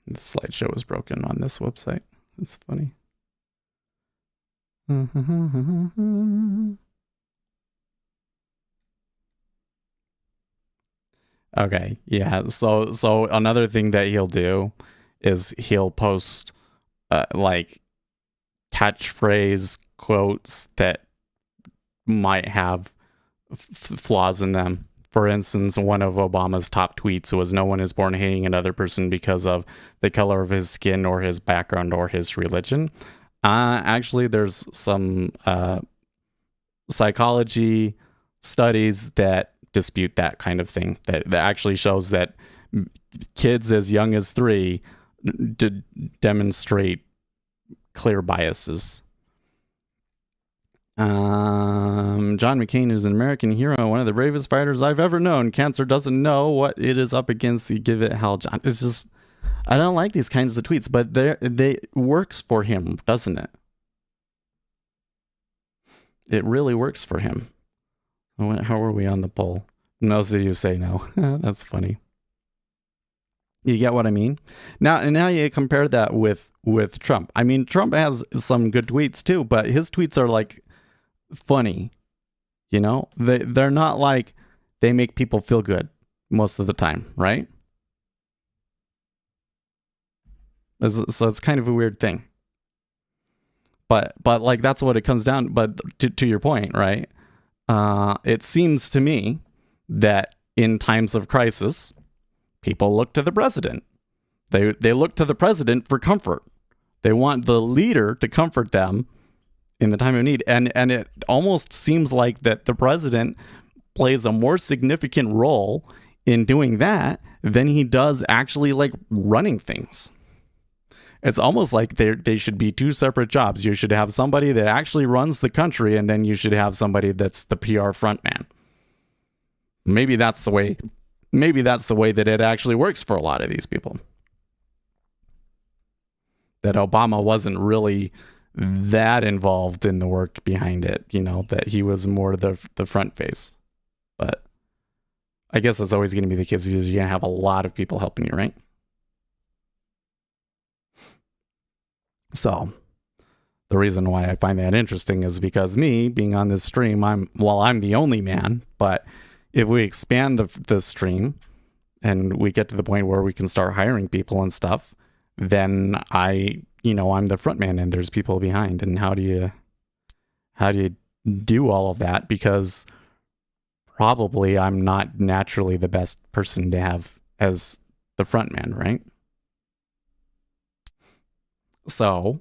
The slideshow was broken on this website. That's funny. Okay, yeah. So another thing that he'll do is he'll post like catchphrase quotes that might have flaws in them. For instance, one of Obama's top tweets was, "No one is born hating another person because of the color of his skin or his background or his religion." Actually, there's some psychology studies that dispute that kind of thing. That actually shows that kids as young as 3 demonstrate clear biases. John McCain is an American hero, one of the bravest fighters I've ever known. Cancer doesn't know what it is up against. You give it hell, John. It's just, I don't like these kinds of tweets, but they works for him, doesn't it? It really works for him. How are we on the poll? Most of you say no. That's funny. You get what I mean? Now you compare that with Trump. I mean, Trump has some good tweets too, but his tweets are like funny. You know, they're not like they make people feel good most of the time, right? So it's kind of a weird thing. But like that's what it comes down. But to your point, right? It seems to me that in times of crisis, people look to the president. They look to the president for comfort. They want the leader to comfort them in the time of need. And it almost seems like that the president plays a more significant role in doing that than he does actually like running things. It's almost like they should be two separate jobs. You should have somebody that actually runs the country, and then you should have somebody that's the PR frontman. Maybe that's the way that it actually works for a lot of these people. That Obama wasn't really that involved in the work behind it, you know, that he was more the front face. But I guess that's always going to be the case, because you're going to have a lot of people helping you, right? So the reason why I find that interesting is because me being on this stream, I'm the only man, but if we expand the stream and we get to the point where we can start hiring people and stuff, then I'm the front man and there's people behind. And how do you do all of that? Because probably I'm not naturally the best person to have as the front man, right? So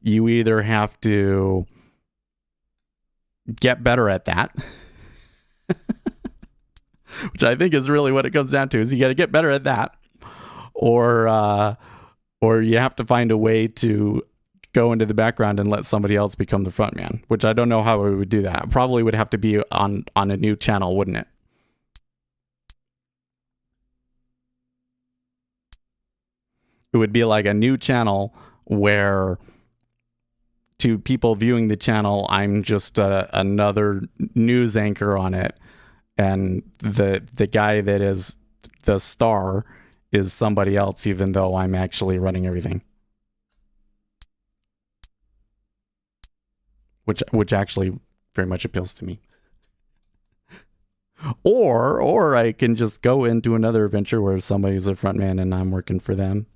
you either have to get better at that, which I think is really what it comes down to, is you got to get better at that, or you have to find a way to go into the background and let somebody else become the front man, which I don't know how we would do that. Probably would have to be on a new channel, wouldn't it? It would be like a new channel where to people viewing the channel, I'm just another news anchor on it. And the guy that is the star is somebody else, even though I'm actually running everything. Which actually very much appeals to me. Or I can just go into another adventure where somebody's a front man and I'm working for them,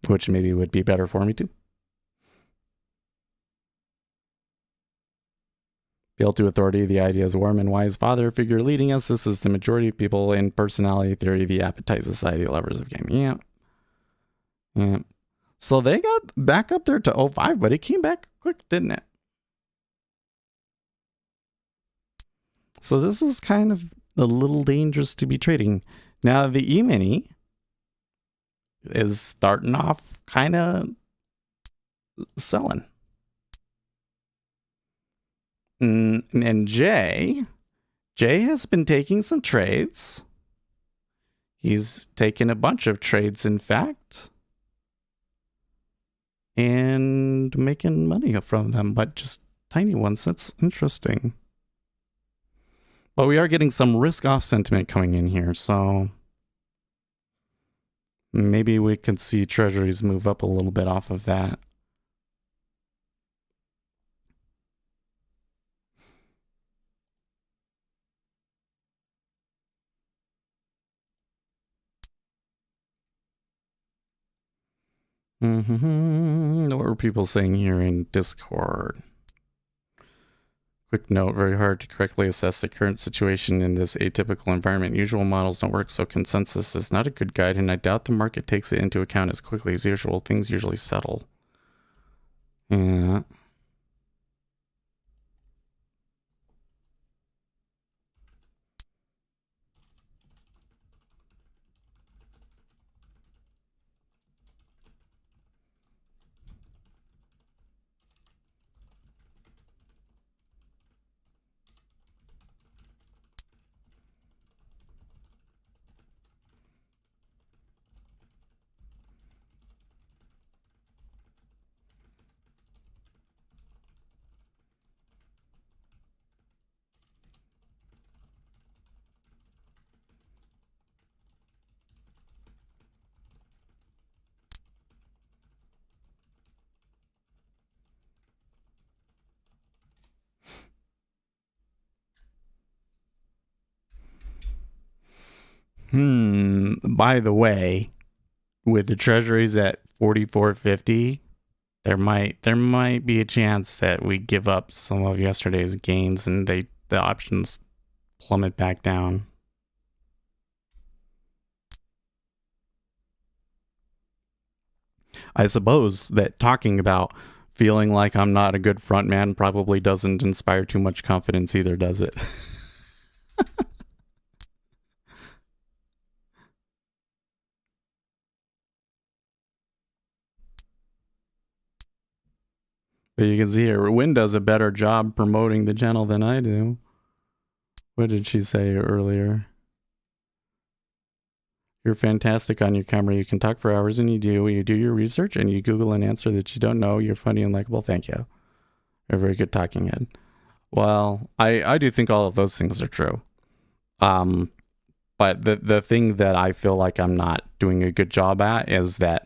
which maybe would be better for me too. Appeal to authority. The idea is warm and wise father figure leading us. This is the majority of people in personality theory. The appetite society lovers of game. Yeah. Yeah. So they got back up there to 05, but it came back quick, didn't it? So this is kind of a little dangerous to be trading. Now the E-mini is starting off kind of selling. And Jay has been taking some trades. He's taken a bunch of trades, in fact, and making money from them, but just tiny ones. That's interesting. But we are getting some risk-off sentiment coming in here, so maybe we could see treasuries move up a little bit off of that. What were people saying here in Discord? Quick note, very hard to correctly assess the current situation in this atypical environment. Usual models don't work, so consensus is not a good guide, and I doubt the market takes it into account as quickly as usual. Things usually settle. Yeah. By the way, with the treasuries at 44.50, there might be a chance that we give up some of yesterday's gains and the options plummet back down. I suppose that talking about feeling like I'm not a good front man probably doesn't inspire too much confidence either, does it? But you can see here, Wynn does a better job promoting the channel than I do. What did she say earlier? You're fantastic on your camera. You can talk for hours, and you do. You do your research, and you Google an answer that you don't know. You're funny and likable. Thank you. You're a very good talking head. Well, I do think all of those things are true. But the thing that I feel like I'm not doing a good job at is that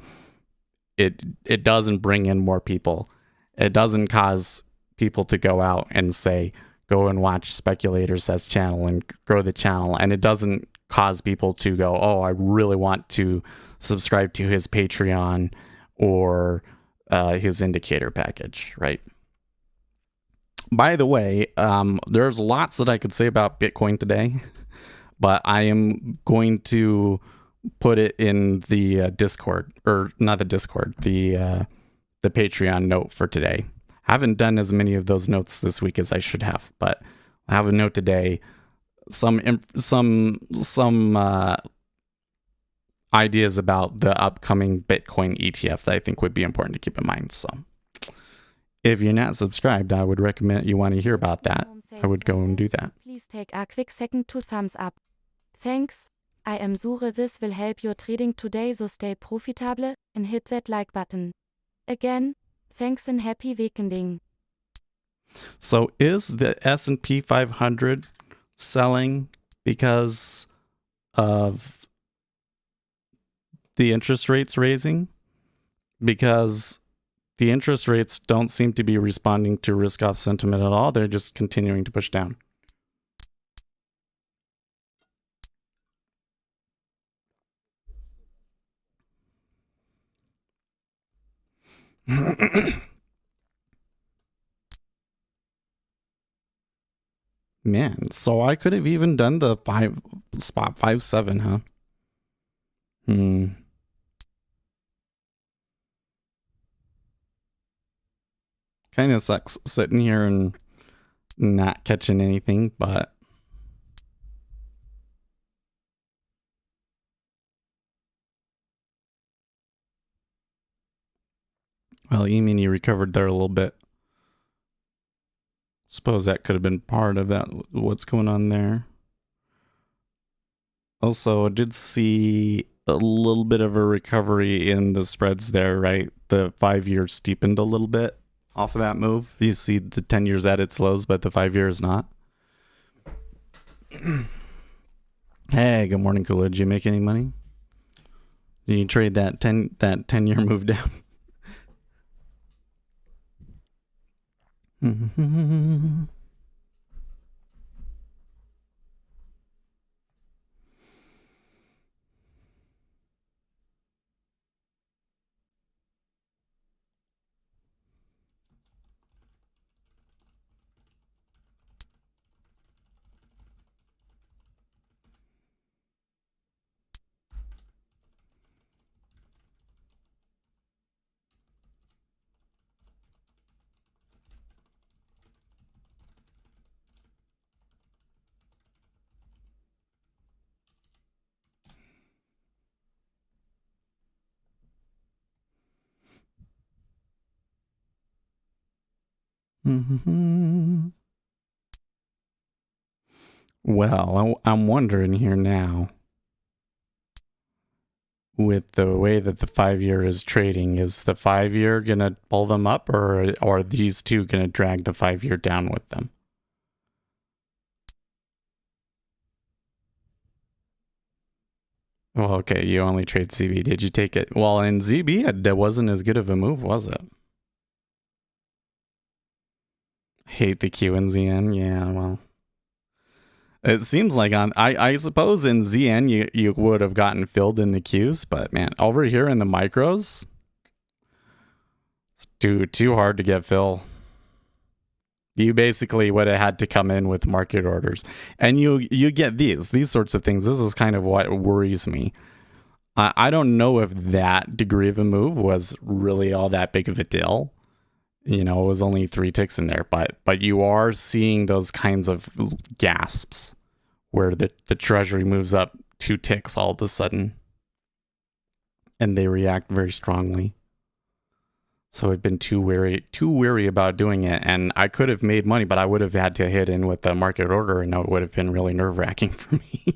it doesn't bring in more people. It doesn't cause people to go out and say, go and watch Speculators as channel and grow the channel. And it doesn't cause people to go, oh, I really want to subscribe to his Patreon or his indicator package, right? By the way, there's lots that I could say about Bitcoin today, but I am going to put it in the Discord, or not the Discord, the Patreon note for today. I haven't done as many of those notes this week as I should have, but I have a note today. Some ideas about the upcoming Bitcoin ETF that I think would be important to keep in mind. So if you're not subscribed, I would recommend you want to hear about that. I would go and do that. Please take a quick second to thumbs up. Thanks. I am sure this will help your trading today, so stay profitable and hit that like button. Again, thanks and happy weekending. So is the S&P 500 selling because of the interest rates raising? Because the interest rates don't seem to be responding to risk-off sentiment at all. They're just continuing to push down. Man, so I could have even done the 5.7, huh? Kind of sucks sitting here and not catching anything, but well, E-mini recovered there a little bit. Suppose that could have been part of that. What's going on there? Also, I did see a little bit of a recovery in the spreads there, right? The 5-year steepened a little bit off of that move. You see the 10 years at its lows, but the 5 years not. Hey, good morning, Coolidge. Did you make any money? Did you trade that 10-year move down? Well, I'm wondering here now, with the way that the 5-year is trading, is the 5-year going to pull them up, or are these two going to drag the 5-year down with them? Well, okay, you only trade ZB. Did you take it? Well, in ZB, it wasn't as good of a move, was it? Hate the Q in ZN. Yeah, well. It seems like I suppose in ZN you would have gotten filled in the Qs, but man, over here in the micros, it's too hard to get fill. You basically would have had to come in with market orders. And you get these sorts of things. This is kind of what worries me. I don't know if that degree of a move was really all that big of a deal. You know, it was only 3 ticks in there, but you are seeing those kinds of gasps where the treasury moves up 2 ticks all of a sudden and they react very strongly. So I've been too wary about doing it, and I could have made money, but I would have had to hit in with the market order, and it would have been really nerve-wracking for me.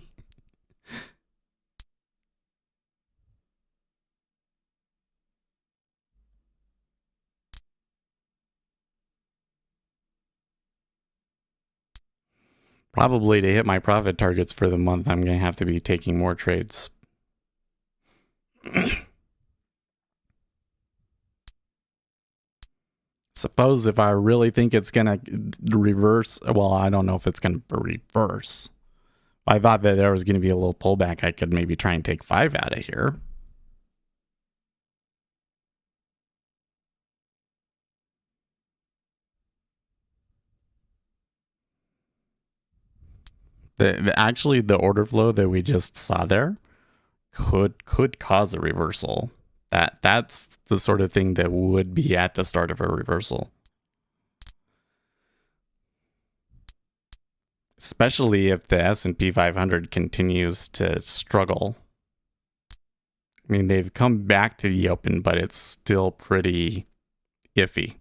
Probably to hit my profit targets for the month, I'm going to have to be taking more trades. Suppose if I really think it's going to reverse, well, I don't know if it's going to reverse. I thought that there was going to be a little pullback. I could maybe try and take 5 out of here. Actually, the order flow that we just saw there could cause a reversal. That's the sort of thing that would be at the start of a reversal. Especially if the S&P 500 continues to struggle. I mean, they've come back to the open, but it's still pretty iffy.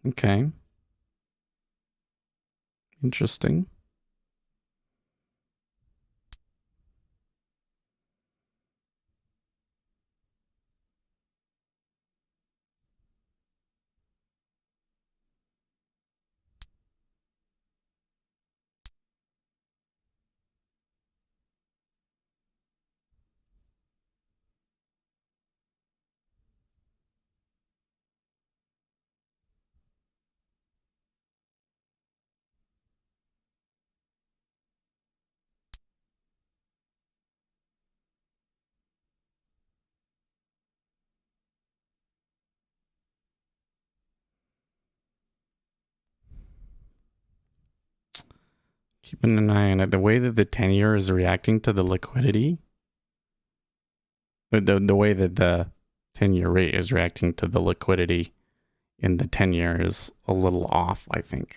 Okay. Interesting. Keeping an eye on it. The way that the 10-year is reacting to the liquidity, the way that the 10-year rate is reacting to the liquidity in the 10-year is a little off, I think.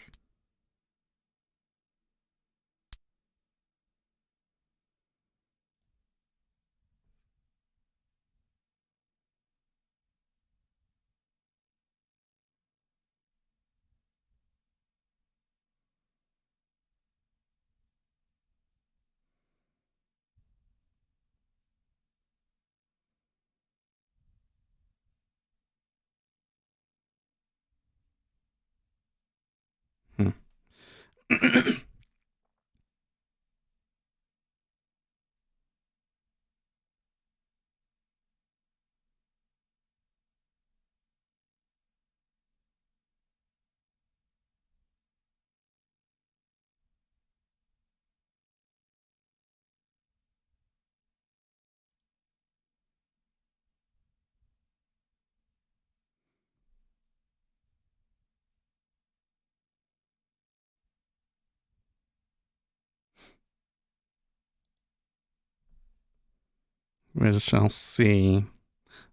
We shall see.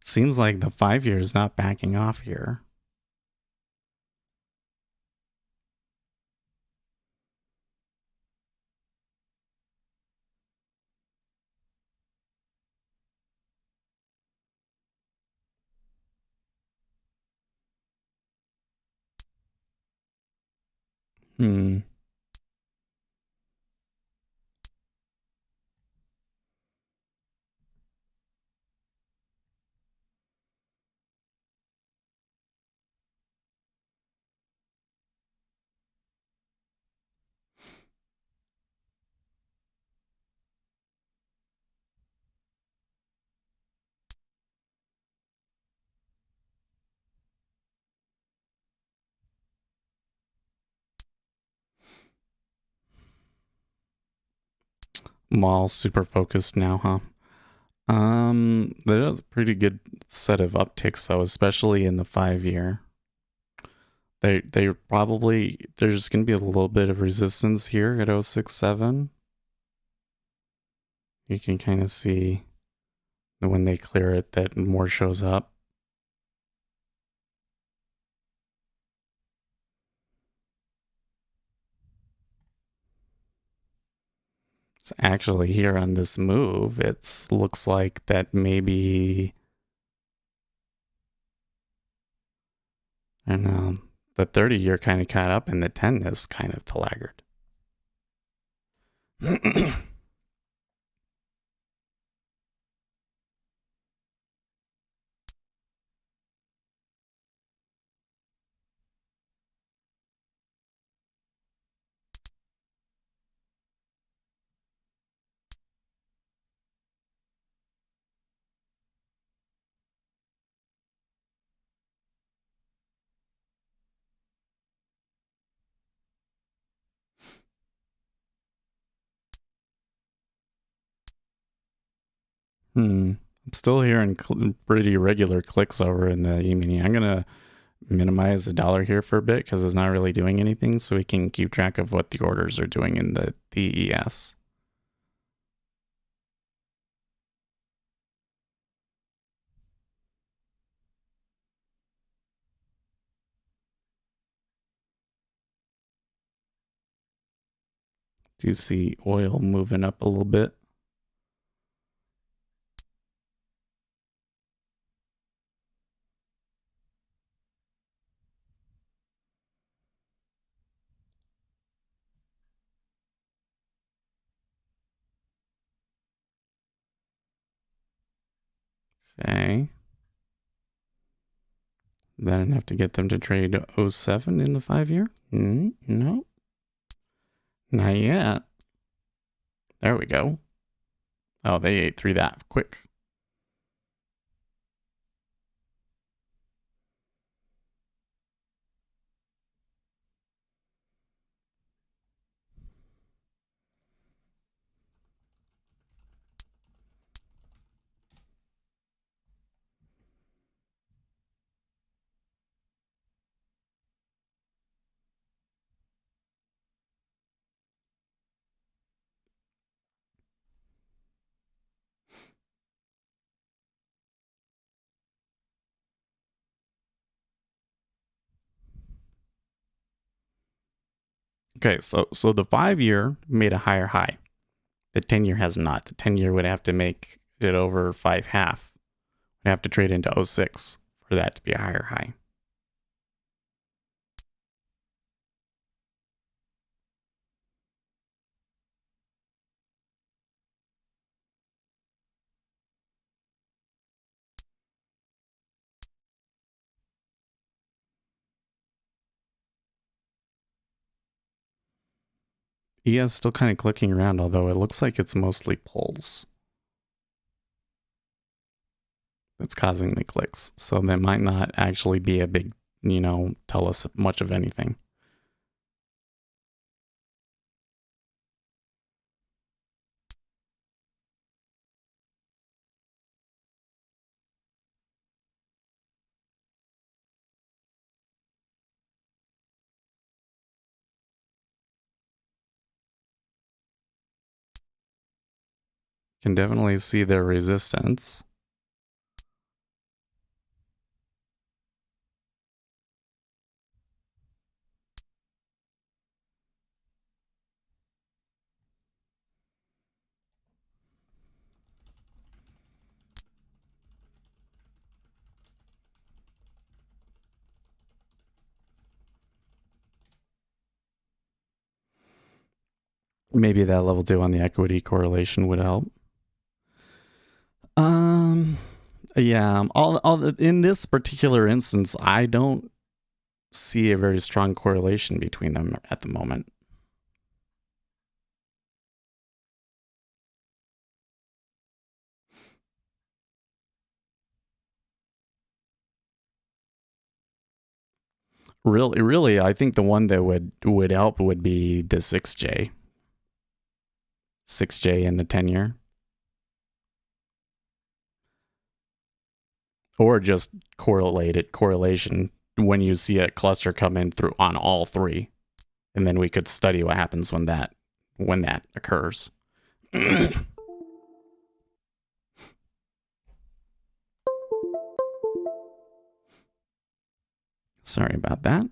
Seems like the 5-year is not backing off here. I'm all super focused now, huh? There's a pretty good set of upticks though, especially in the 5-year. They probably, there's going to be a little bit of resistance here at 067. You can kind of see that when they clear it, that more shows up. So actually here on this move, it looks like that maybe, I don't know, the 30-year kind of caught up and the 10 is kind of the laggard. I'm still hearing pretty regular clicks over in the E-mini. I'm going to minimize the dollar here for a bit because it's not really doing anything, so we can keep track of what the orders are doing in the DES. Do you see oil moving up a little bit? Okay. Then I'd have to get them to trade 07 in the 5-year? No. Not yet. There we go. Oh, they ate through that quick. Okay, so the 5-year made a higher high. The 10-year has not. The 10-year would have to make it over 5.5. Would have to trade into '06 for that to be a higher high. ES still kind of clicking around, although it looks like it's mostly pulls that's causing the clicks. So that might not actually be a big, tell us much of anything. Can definitely see their resistance. Maybe that level 2 on the equity correlation would help. Yeah, in this particular instance, I don't see a very strong correlation between them at the moment. Really, I think the one that would help would be the 6J. 6J in the 10-year. Or just correlation when you see a cluster come in through on all three. And then we could study what happens when that occurs. Sorry about that.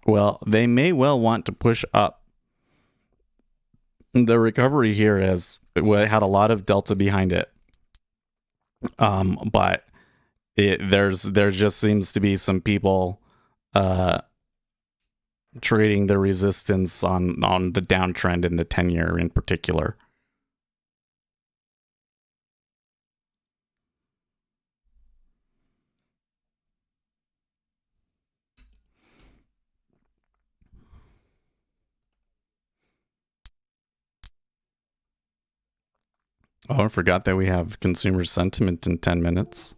Well, they may well want to push up. The recovery here had a lot of delta behind it. But there just seems to be some people trading the resistance on the downtrend in the 10-year in particular. Oh, I forgot that we have consumer sentiment in 10 minutes.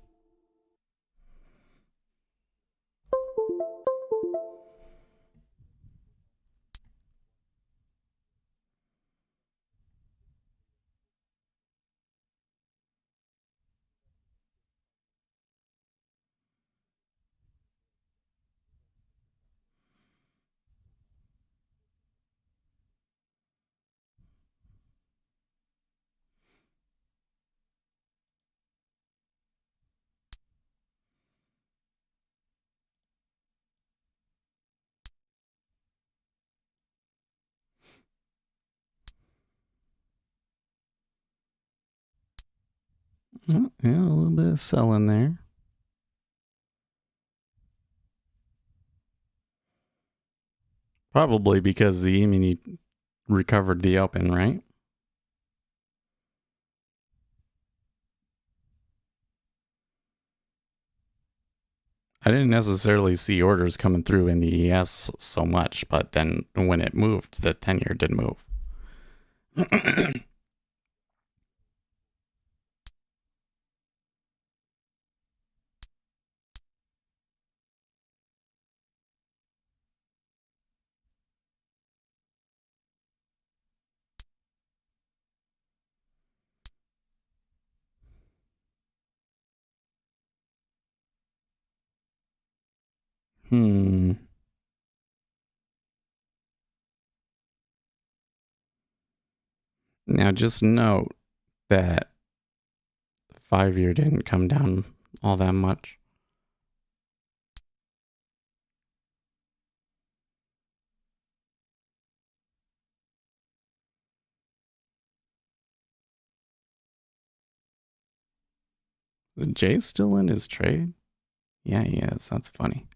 Oh, yeah, a little bit of selling there. Probably because the E-mini recovered the open, right? I didn't necessarily see orders coming through in the ES so much, but then when it moved, the 10-year did move. Now just note that the 5-year didn't come down all that much. Jay's still in his trade? Yeah, he is. That's funny.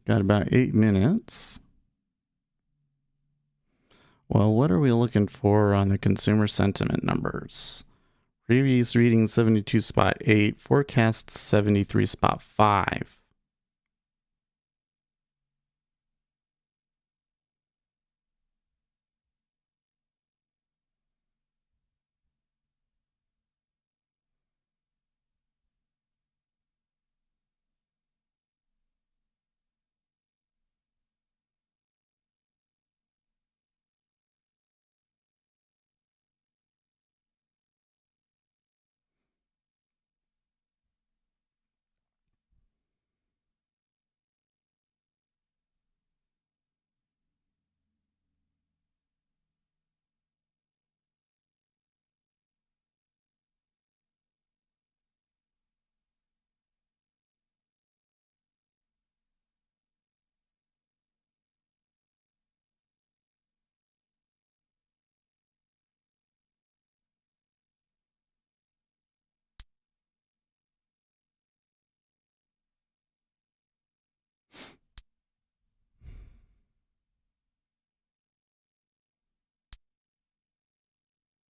Got about 8 minutes. Well, what are we looking for on the consumer sentiment numbers? Previous reading 72.8, forecast 73.5.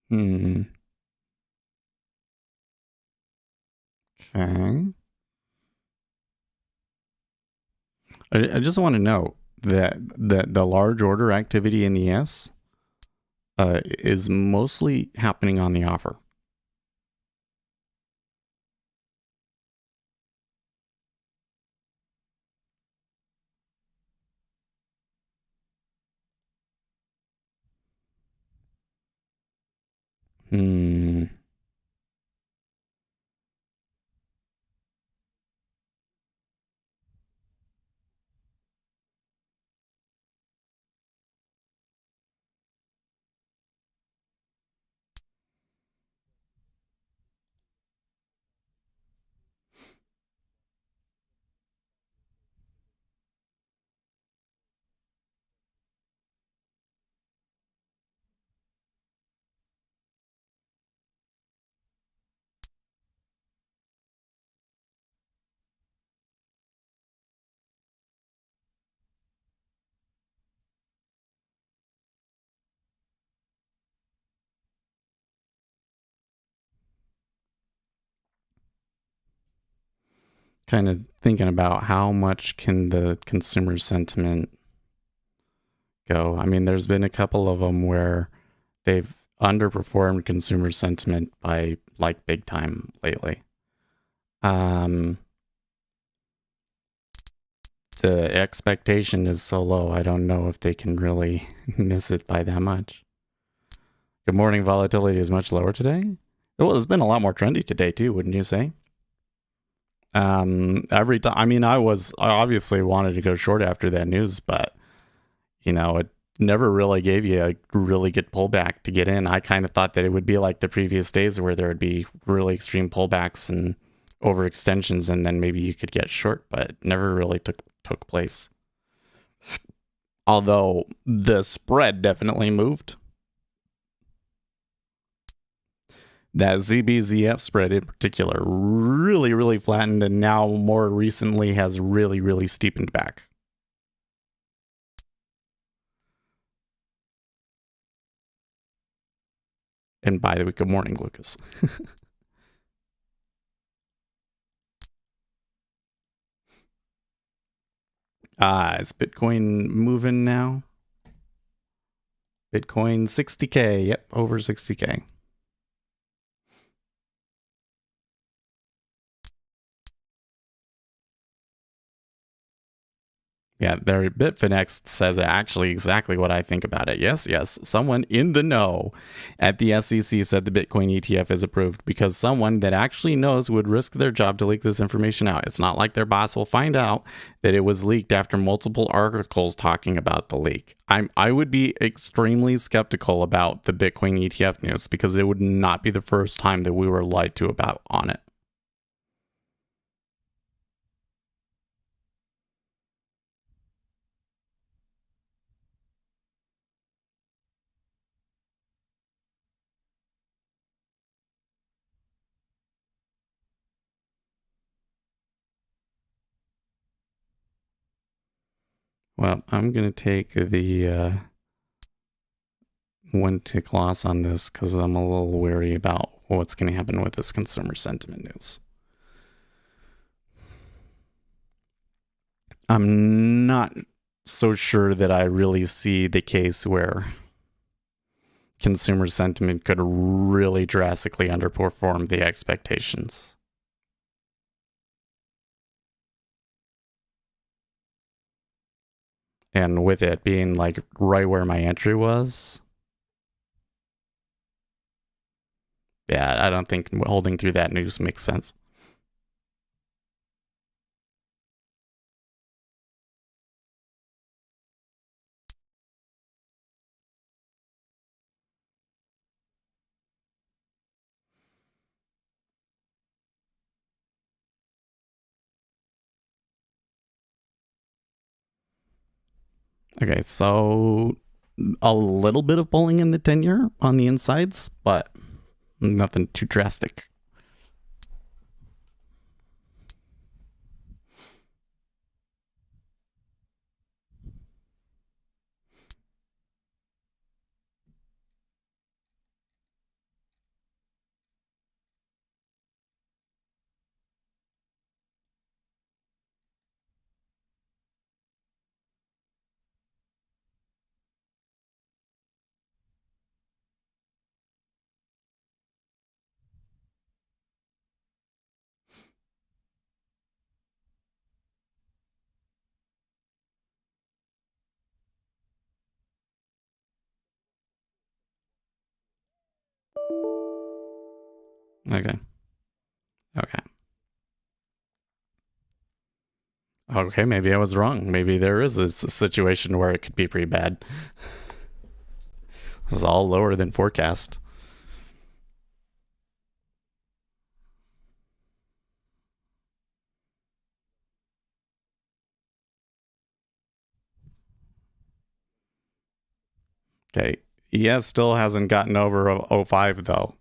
Okay. I just want to note that the large order activity in the S is mostly happening on the offer. Kind of thinking about how much can the consumer sentiment go. I mean, there's been a couple of them where they've underperformed consumer sentiment by like big time lately. The expectation is so low, I don't know if they can really miss it by that much. Good morning, volatility is much lower today. Well, it's been a lot more trendy today too, wouldn't you say? Every time, I mean, I obviously wanted to go short after that news, but you know, it never really gave you a really good pullback to get in. I kind of thought that it would be like the previous days where there would be really extreme pullbacks and overextensions, and then maybe you could get short, but it never really took place. Although the spread definitely moved. That ZBZF spread in particular really, really flattened, and now more recently has really, really steepened back. And by the way, good morning, Lucas. Is Bitcoin moving now? Bitcoin 60K. Yep, over 60K. Yeah, their Bitfinex says actually exactly what I think about it. Yes, someone in the know at the SEC said the Bitcoin ETF is approved because someone that actually knows would risk their job to leak this information out. It's not like their boss will find out that it was leaked after multiple articles talking about the leak. I would be extremely skeptical about the Bitcoin ETF news because it would not be the first time that we were lied to about on it. Well, I'm going to take the one tick loss on this because I'm a little wary about what's going to happen with this consumer sentiment news. I'm not so sure that I really see the case where consumer sentiment could really drastically underperform the expectations. And with it being like right where my entry was, yeah, I don't think holding through that news makes sense. Okay, so a little bit of pulling in the 10-year on the insides, but nothing too drastic. Okay. Okay, maybe I was wrong. Maybe there is a situation where it could be pretty bad. This is all lower than forecast. Okay. ES still hasn't gotten over 05 though.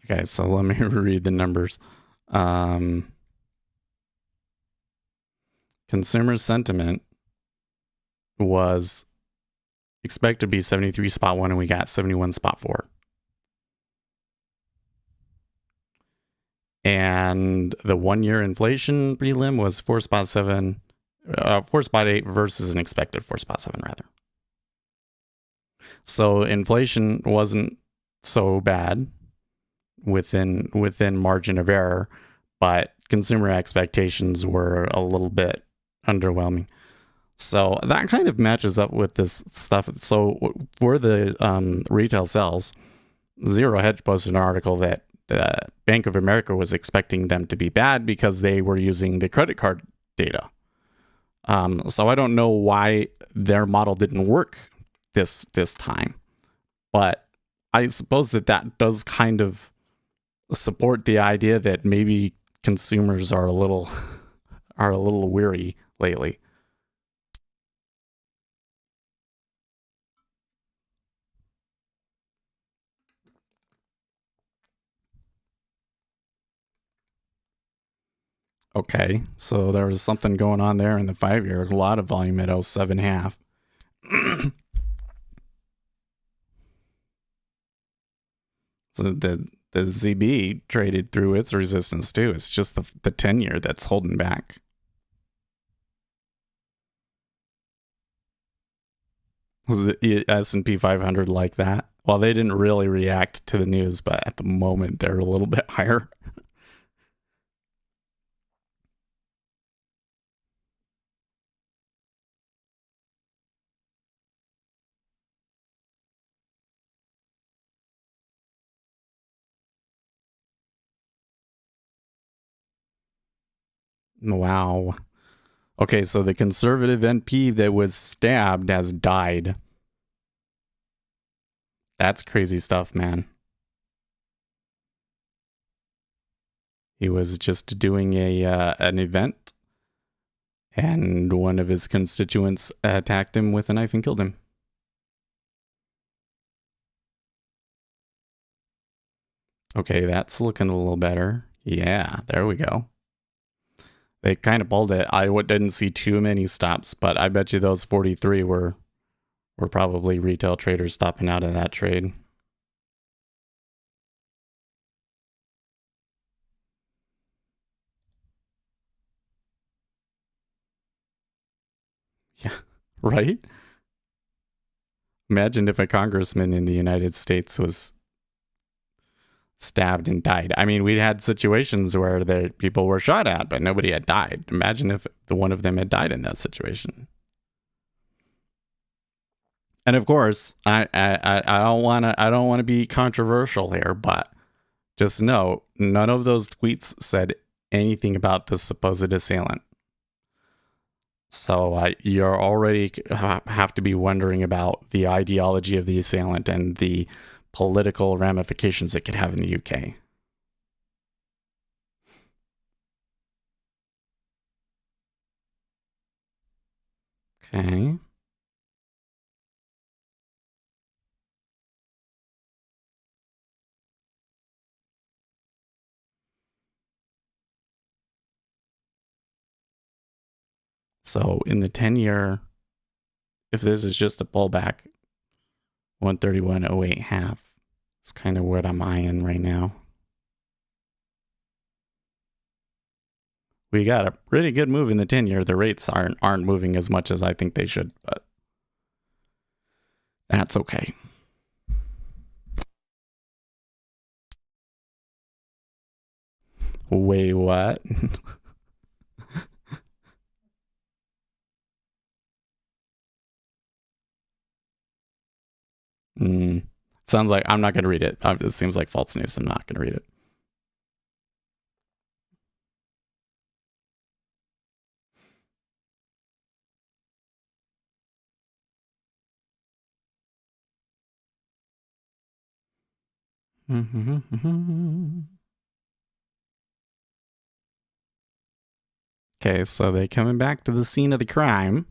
Okay, so let me read the numbers. Consumer sentiment was expected to be 73.1 and we got 71.4. And the 1 year inflation prelim was 4.7, 4.8 versus an expected 4.7 rather. So inflation wasn't so bad within margin of error, but consumer expectations were a little bit underwhelming. So that kind of matches up with this stuff. So for the retail sales, Zero Hedge posted an article that Bank of America was expecting them to be bad because they were using the credit card data. So I don't know why their model didn't work this time, but I suppose that does kind of support the idea that maybe consumers are a little weary lately. Okay, so there was something going on there in the 5-year. A lot of volume at 07.5. So the ZB traded through its resistance too. It's just the 10-year that's holding back. Was the S&P 500 like that? Well, they didn't really react to the news, but at the moment they're a little bit higher. Wow. Okay, so the conservative NP that was stabbed has died. That's crazy stuff, man. He was just doing an event, and one of his constituents attacked him with a knife and killed him. Okay, that's looking a little better. Yeah, there we go. They kind of pulled it. I didn't see too many stops, but I bet you those 43 were probably retail traders stopping out of that trade. Yeah, right? Imagine if a congressman in the United States was stabbed and died. I mean, we had situations where people were shot at, but nobody had died. Imagine if the one of them had died in that situation. And of course, I don't want to be controversial here, but just know none of those tweets said anything about the supposed assailant. So you're already have to be wondering about the ideology of the assailant and the political ramifications it could have in the UK. Okay. So in the 10-year, if this is just a pullback, 131.08 half is kind of what I'm eyeing right now. We got a pretty good move in the 10-year. The rates aren't moving as much as I think they should, but that's okay. Wait, what? Sounds like I'm not going to read it. It seems like false news. I'm not going to read it. Okay, so they coming back to the scene of the crime.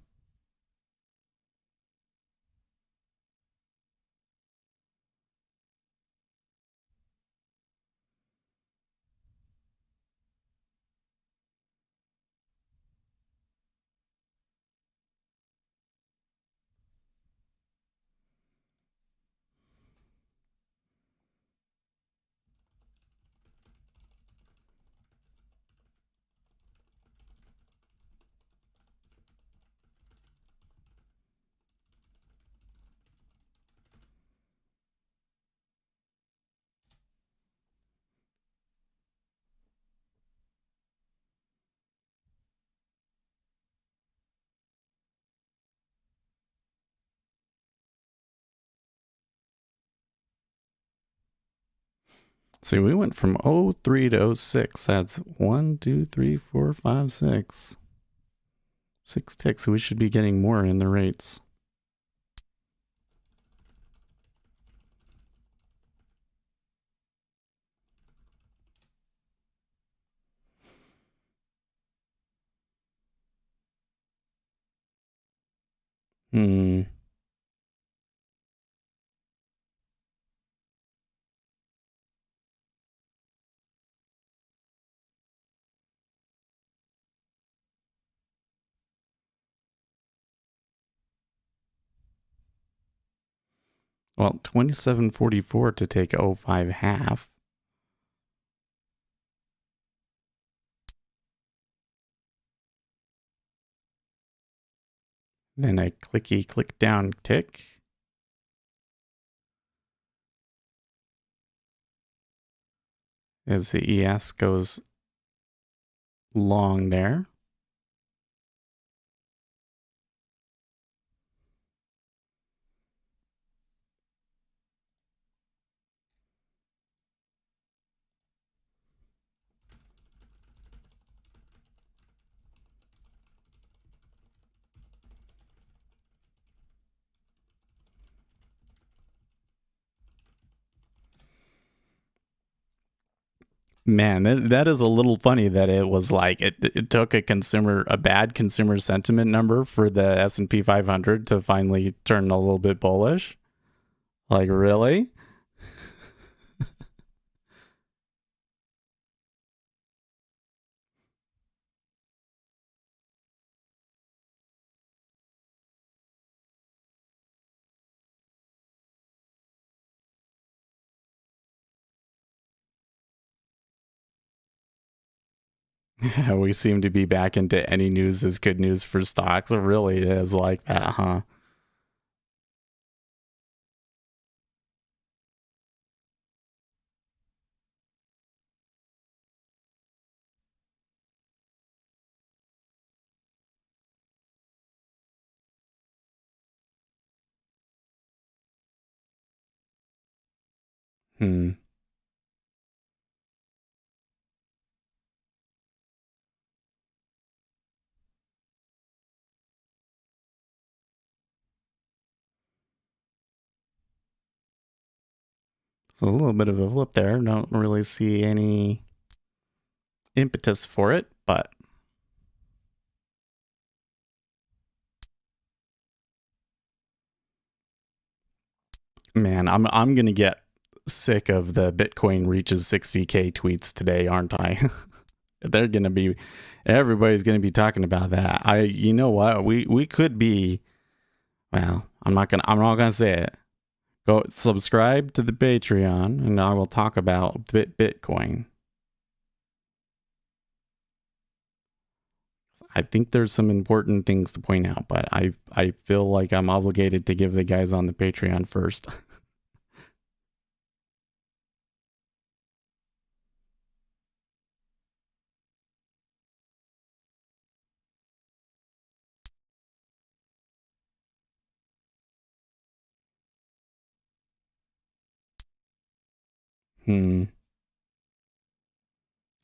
See, we went from 03 to 06. That's 1, 2, 3, 4, 5, 6. 6 ticks. We should be getting more in the rates. Well, 27.44 to take 05 half. Then a click down tick. As the ES goes long there. Man, that is a little funny that it was like it took a bad consumer sentiment number for the S&P 500 to finally turn a little bit bullish. Like, really? We seem to be back into any news is good news for stocks. It really is like that, huh? Hmm. It's a little bit of a flip there. Don't really see any impetus for it, but man, I'm gonna get sick of the Bitcoin reaches 60K tweets today, aren't I? Everybody's gonna be talking about that. You know what? We could be. Well, I'm not gonna say it. Go subscribe to the Patreon, and I will talk about Bitcoin. I think there's some important things to point out, but I feel like I'm obligated to give the guys on the Patreon first.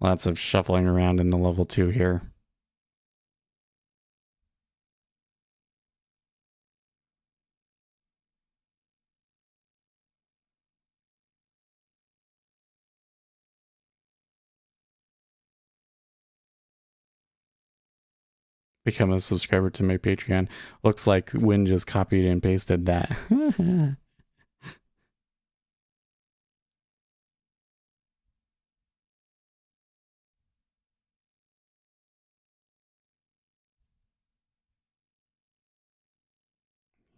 Lots of shuffling around in the level 2 here. Become a subscriber to my Patreon. Looks like Win just copied and pasted that.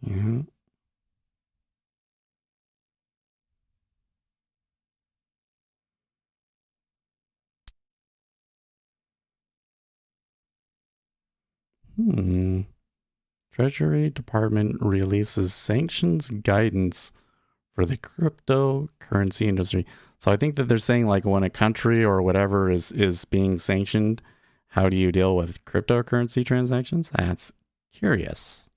Yeah. Treasury Department releases sanctions guidance for the cryptocurrency industry. So I think that they're saying like when a country or whatever is being sanctioned, how do you deal with cryptocurrency transactions? That's curious.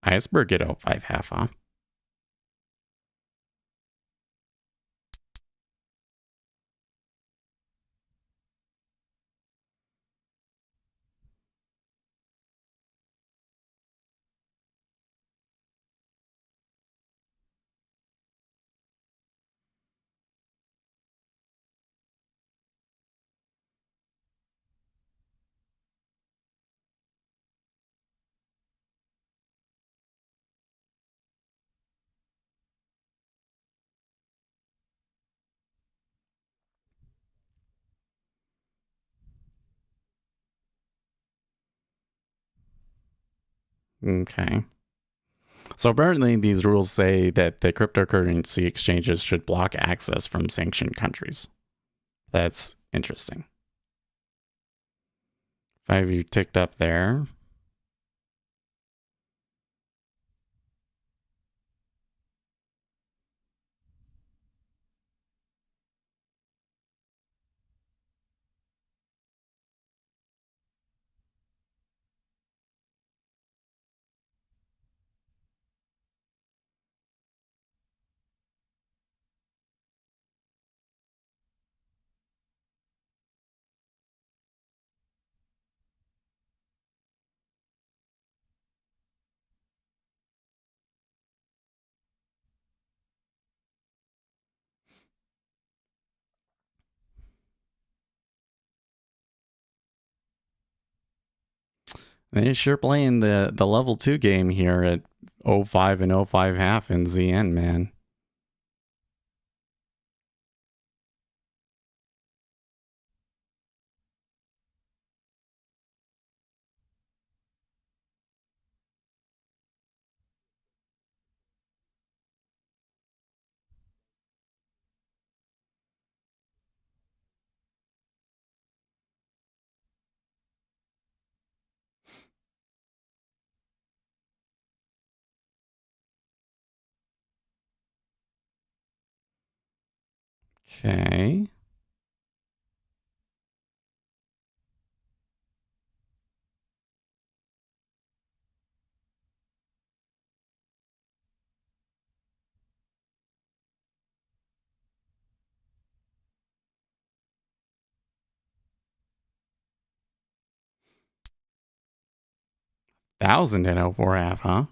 Iceberg at 05 half, huh? Okay. So apparently these rules say that the cryptocurrency exchanges should block access from sanctioned countries. That's interesting. 5 you ticked up there. They're sure playing the level 2 game here at 05 and 05 half in ZN, man. Okay. Thousand in 04 half, huh?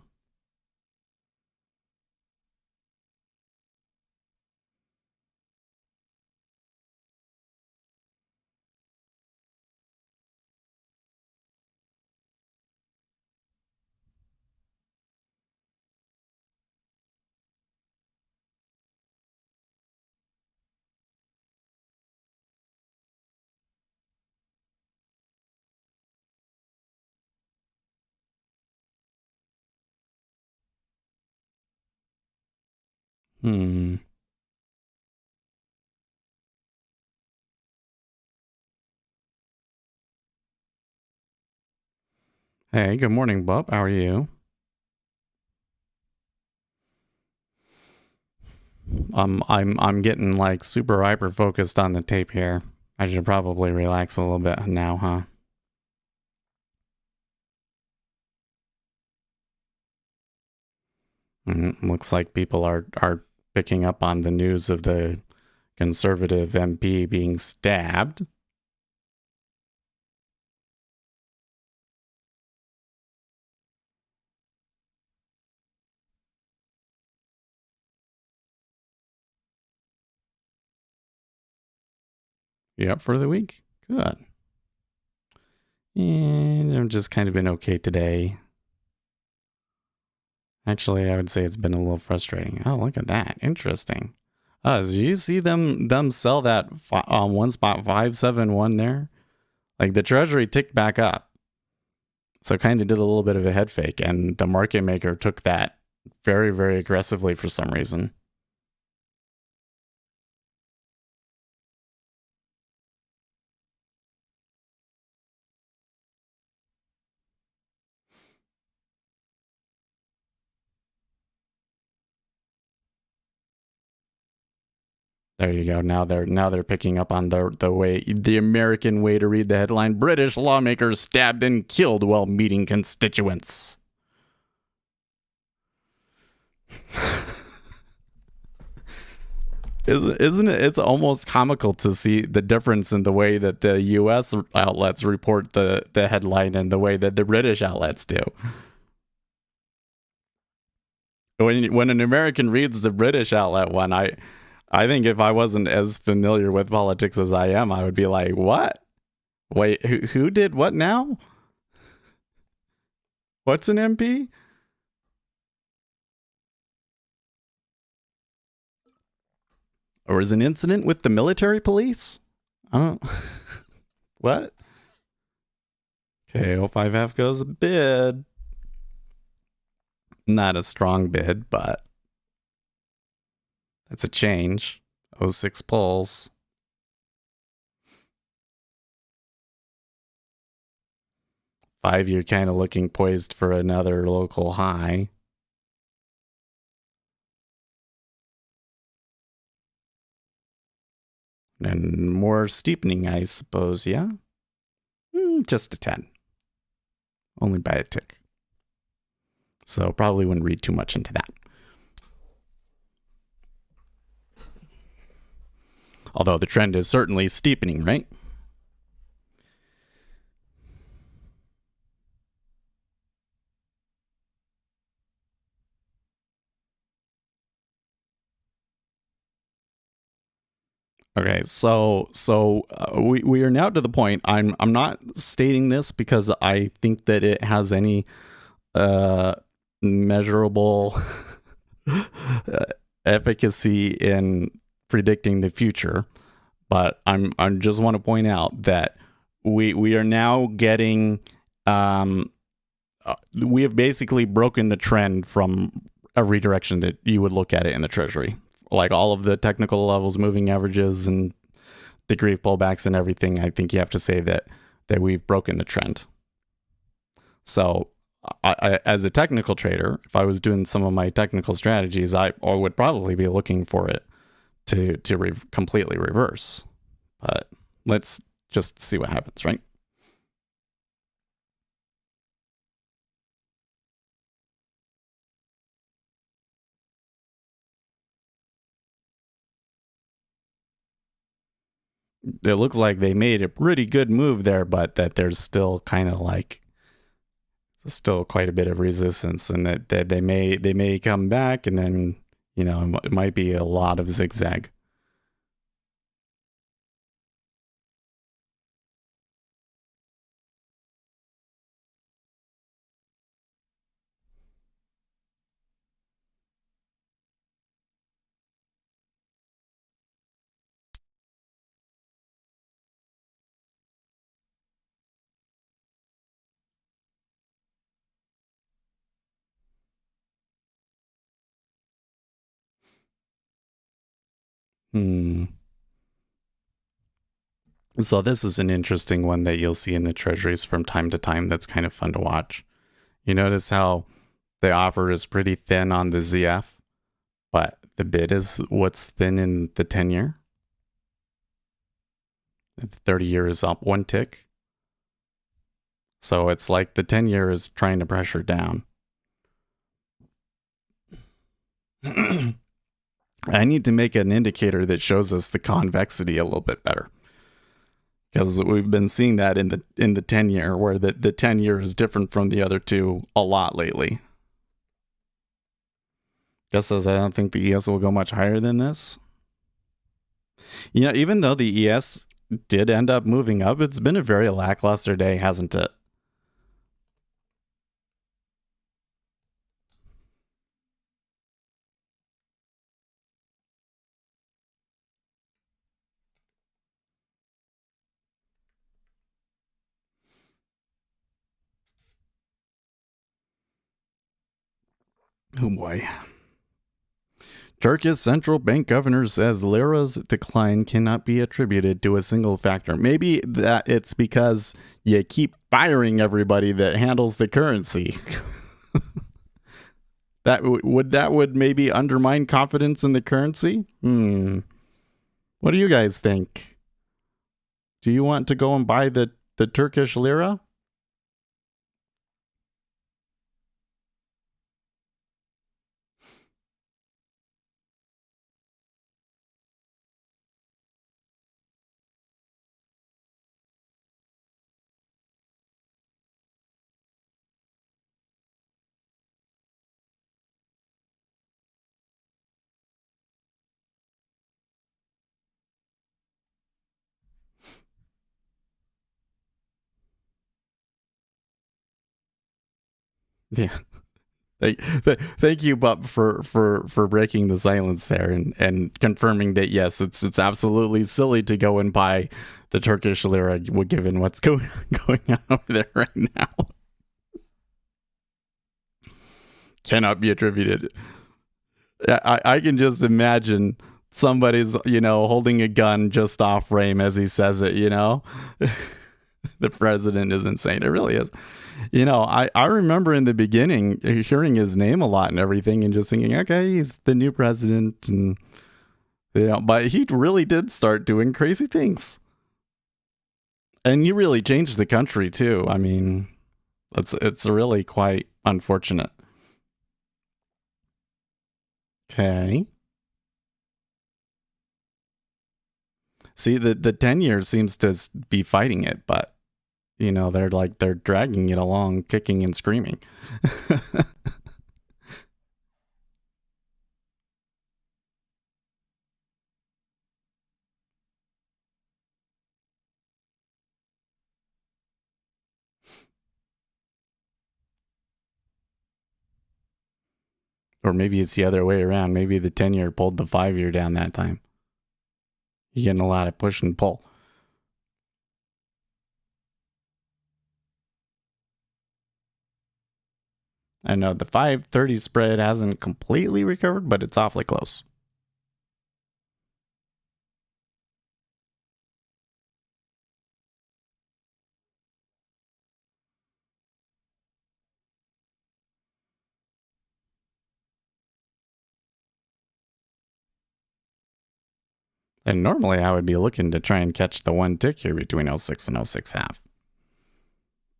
Hmm. Hey, good morning, Bub. How are you? I'm getting like super hyper focused on the tape here. I should probably relax a little bit now, huh? Looks like people are picking up on the news of the conservative MP being stabbed. You up for the week? Good. And I've just kind of been okay today. Actually, I would say it's been a little frustrating. Oh, look at that. Interesting. So you see them sell that on one spot 571 there? Like the treasury ticked back up. So kind of did a little bit of a head fake, and the market maker took that very, very aggressively for some reason. There you go. Now they're picking up on the American way to read the headline: British lawmakers stabbed and killed while meeting constituents. Isn't it? It's almost comical to see the difference in the way that the U.S. outlets report the headline and the way that the British outlets do. When an American reads the British outlet one, I think if I wasn't as familiar with politics as I am, I would be like, what? Wait, who did what now? What's an MP? Or is an incident with the military police? I don't. What? Okay, 05F goes bid. Not a strong bid, but that's a change. 06 pulls. Five-year kind of looking poised for another local high. And more steepening, I suppose, yeah? Just a 10. Only by a tick. So probably wouldn't read too much into that. Although the trend is certainly steepening, right? Okay, so we are now to the point. I'm not stating this because I think that it has any measurable efficacy in predicting the future, but I just want to point out that we are now getting we have basically broken the trend from every direction that you would look at it in the Treasury. Like all of the technical levels, moving averages, and degree of pullbacks and everything, I think you have to say that we've broken the trend. So I, as a technical trader, if I was doing some of my technical strategies, I would probably be looking for it to completely reverse. But let's just see what happens, right? It looks like they made a pretty good move there, but that there's still kind of like still quite a bit of resistance, and that they may come back, and then it might be a lot of zigzag. So this is an interesting one that you'll see in the treasuries from time to time. That's kind of fun to watch. You notice how the offer is pretty thin on the ZF, but the bid is what's thin in the 10-year. The 30-year is up one tick. So it's like the 10-year is trying to pressure down. I need to make an indicator that shows us the convexity a little bit better, because we've been seeing that in the 10-year, where the 10-year is different from the other two a lot lately. Just as I don't think the ES will go much higher than this. Even though the ES did end up moving up, it's been a very lackluster day, hasn't it? Oh boy. Turkish central bank governor says lira's decline cannot be attributed to a single factor. Maybe that it's because you keep firing everybody that handles the currency. that would maybe undermine confidence in the currency? What do you guys think? Do you want to go and buy the Turkish lira? Yeah. Thank you, Bob, for breaking the silence there and confirming that yes, it's absolutely silly to go and buy the Turkish lira given what's going on over there right now. cannot be attributed. I can just imagine somebody's, holding a gun just off frame as he says it, The president is insane. It really is. I remember in the beginning hearing his name a lot and everything and just thinking, okay, he's the new president. And, but he really did start doing crazy things. And he really changed the country too. I mean, it's really quite unfortunate. Okay. See, the 10 years seems to be fighting it, but they're dragging it along, kicking and screaming. Or maybe it's the other way around. Maybe the 10-year pulled the 5-year down that time. You're getting a lot of push and pull. I know the 530 spread hasn't completely recovered, but it's awfully close. And normally I would be looking to try and catch the one tick here between 06 and 06 half.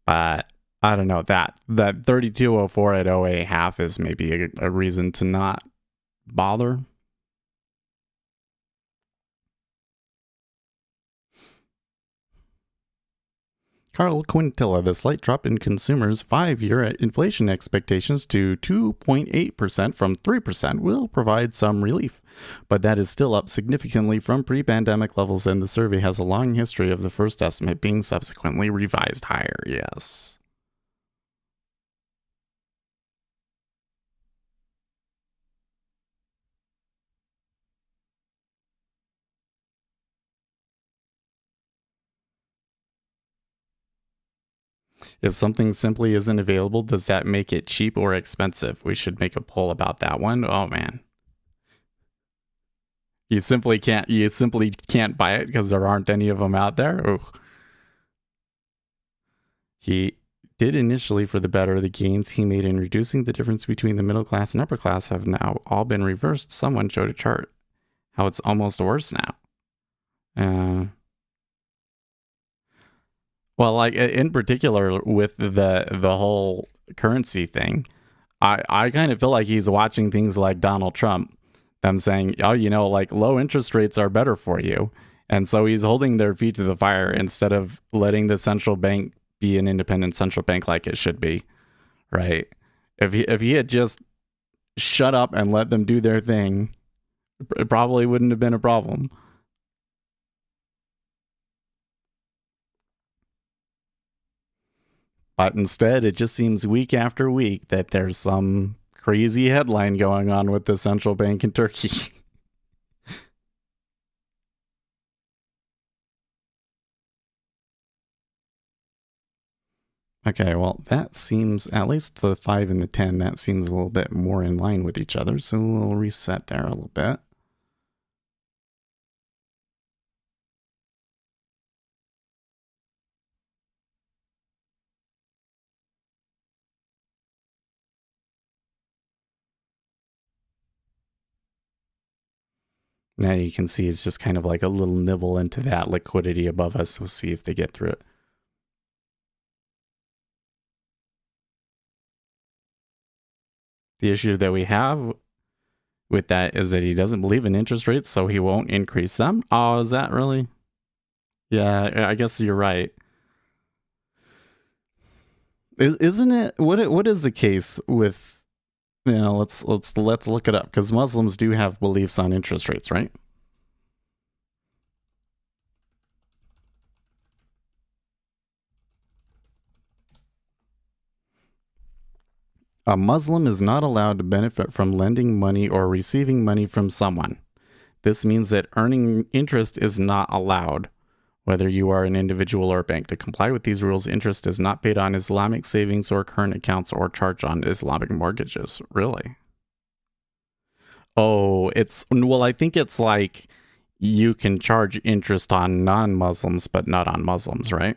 But I don't know, that 3204 at 08 half is maybe a reason to not bother. Carl Quintilla, the slight drop in consumers' 5-year inflation expectations to 2.8% from 3% will provide some relief, but that is still up significantly from pre-pandemic levels, and the survey has a long history of the first estimate being subsequently revised higher. Yes. If something simply isn't available, does that make it cheap or expensive? We should make a poll about that one. Oh man. You simply can't buy it because there aren't any of them out there. Ooh. He did initially for the better. The gains he made in reducing the difference between the middle class and upper class have now all been reversed. Someone showed a chart how it's almost worse now. Well, like in particular with the whole currency thing, I kind of feel like he's watching things like Donald Trump, them saying, oh, like low interest rates are better for you. And so he's holding their feet to the fire instead of letting the central bank be an independent central bank like it should be, right? If he had just shut up and let them do their thing, it probably wouldn't have been a problem. But instead, it just seems week after week that there's some crazy headline going on with the central bank in Turkey. Okay, well, that seems, at least the 5 and the 10, that seems a little bit more in line with each other. So we'll reset there a little bit. Now you can see it's just kind of like a little nibble into that liquidity above us. We'll see if they get through it. The issue that we have with that is that he doesn't believe in interest rates, so he won't increase them. Oh, is that really? Yeah, I guess you're right. Isn't it? What is the case with? Let's look it up, because Muslims do have beliefs on interest rates, right? A Muslim is not allowed to benefit from lending money or receiving money from someone. This means that earning interest is not allowed. whether you are an individual or a bank. To comply with these rules, interest is not paid on Islamic savings or current accounts or charged on Islamic mortgages. Really? Oh, well, I think it's like you can charge interest on non-Muslims, but not on Muslims, right?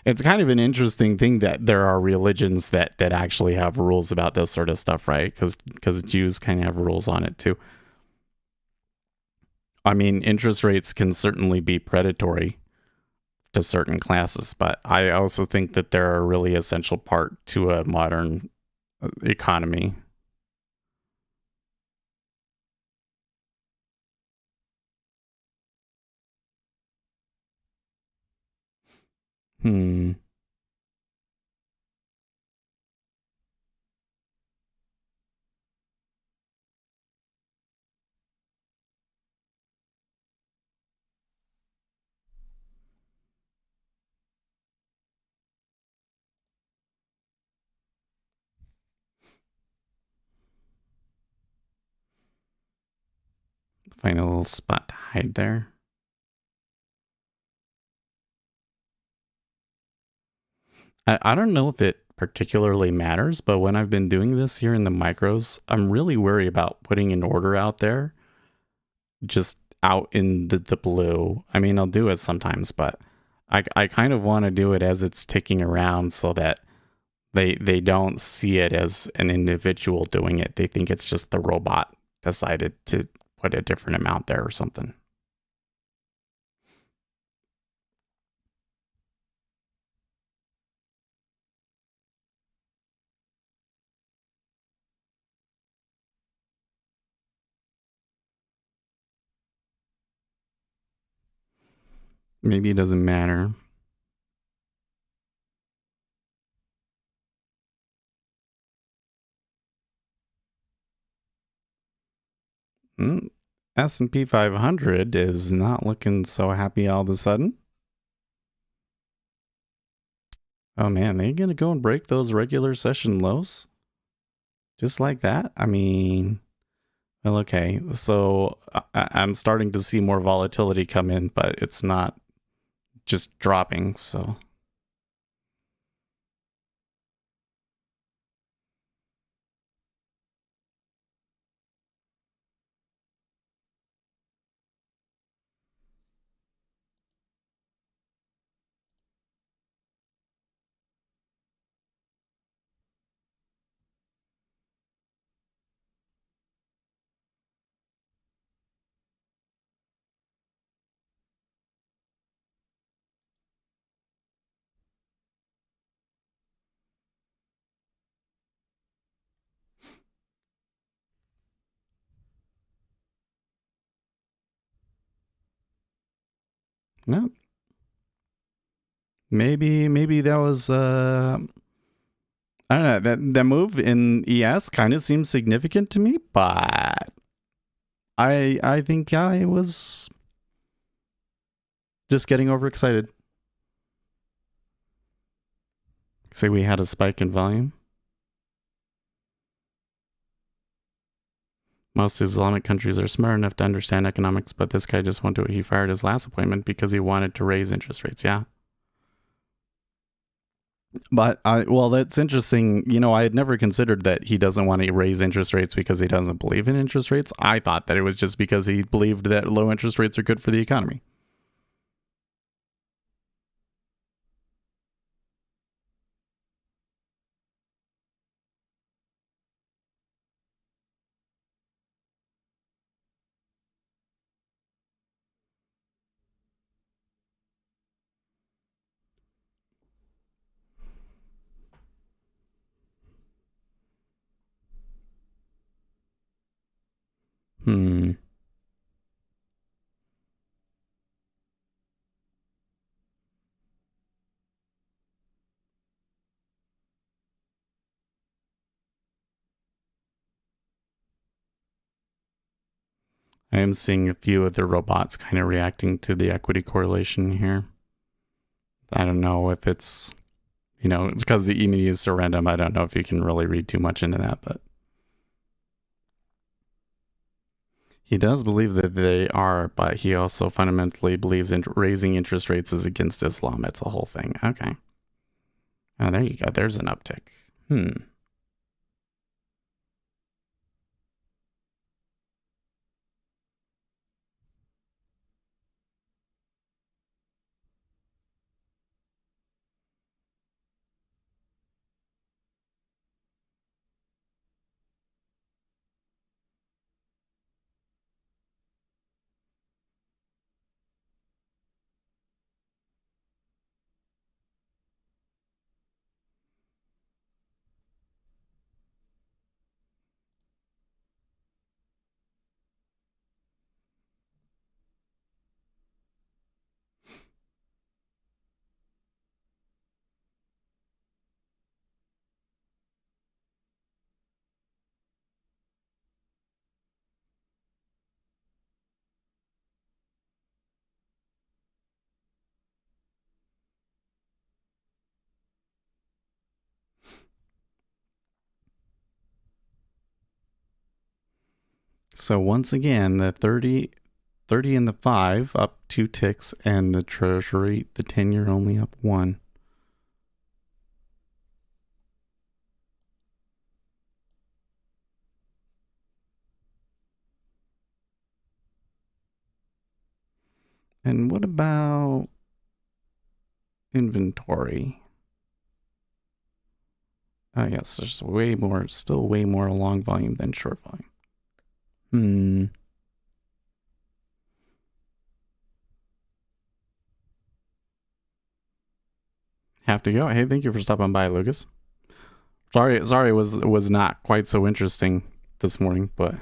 It's kind of an interesting thing that there are religions that actually have rules about this sort of stuff, right? Because Jews kind of have rules on it too. I mean, interest rates can certainly be predatory to certain classes, but I also think that they're a really essential part to a modern economy. Hmm. Find a little spot to hide there. I don't know if it particularly matters, but when I've been doing this here in the micros, I'm really worried about putting an order out there just out in the blue. I mean, I'll do it sometimes, but I kind of want to do it as it's ticking around so that they don't see it as an individual doing it. They think it's just the robot decided to put a different amount there or something. Maybe it doesn't matter. S&P 500 is not looking so happy all of a sudden. Oh man, they gonna go and break those regular session lows? Just like that? I mean, well, okay. So I'm starting to see more volatility come in, but it's not just dropping, so. No. Maybe that was I don't know, that move in ES kind of seems significant to me, but I think I was just getting overexcited. Say we had a spike in volume. Most Islamic countries are smart enough to understand economics, but this guy just wanted to, he fired his last appointment because he wanted to raise interest rates. Yeah. But well, that's interesting. You know, I had never considered that he doesn't want to raise interest rates because he doesn't believe in interest rates. I thought that it was just because he believed that low interest rates are good for the economy. Hmm. I am seeing a few of the robots kind of reacting to the equity correlation here. I don't know if it's, it's because the E-mini is so random. I don't know if you can really read too much into that, but he does believe that they are, but he also fundamentally believes in raising interest rates is against Islam. It's a whole thing. Okay. Oh, there you go. There's an uptick. So once again, the 30 and the 5 up 2 ticks, and the Treasury, the 10-year only up 1. And what about inventory? Oh yes, there's still way more long volume than short volume. Have to go. Hey, thank you for stopping by, Lucas. Sorry, it was not quite so interesting this morning, but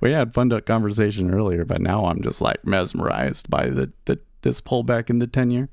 we had fun conversation earlier. But now I'm just like mesmerized by this pullback in the 10-year.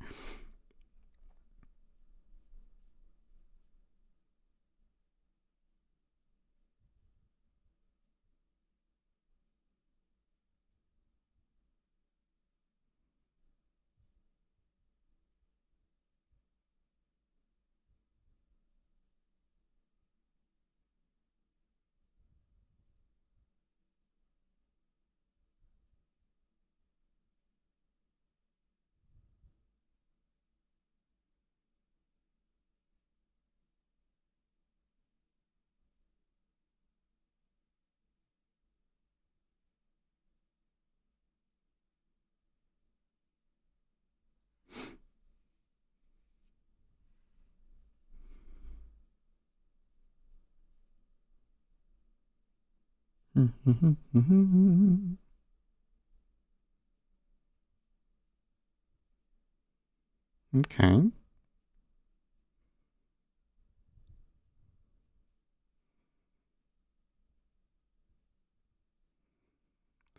Okay.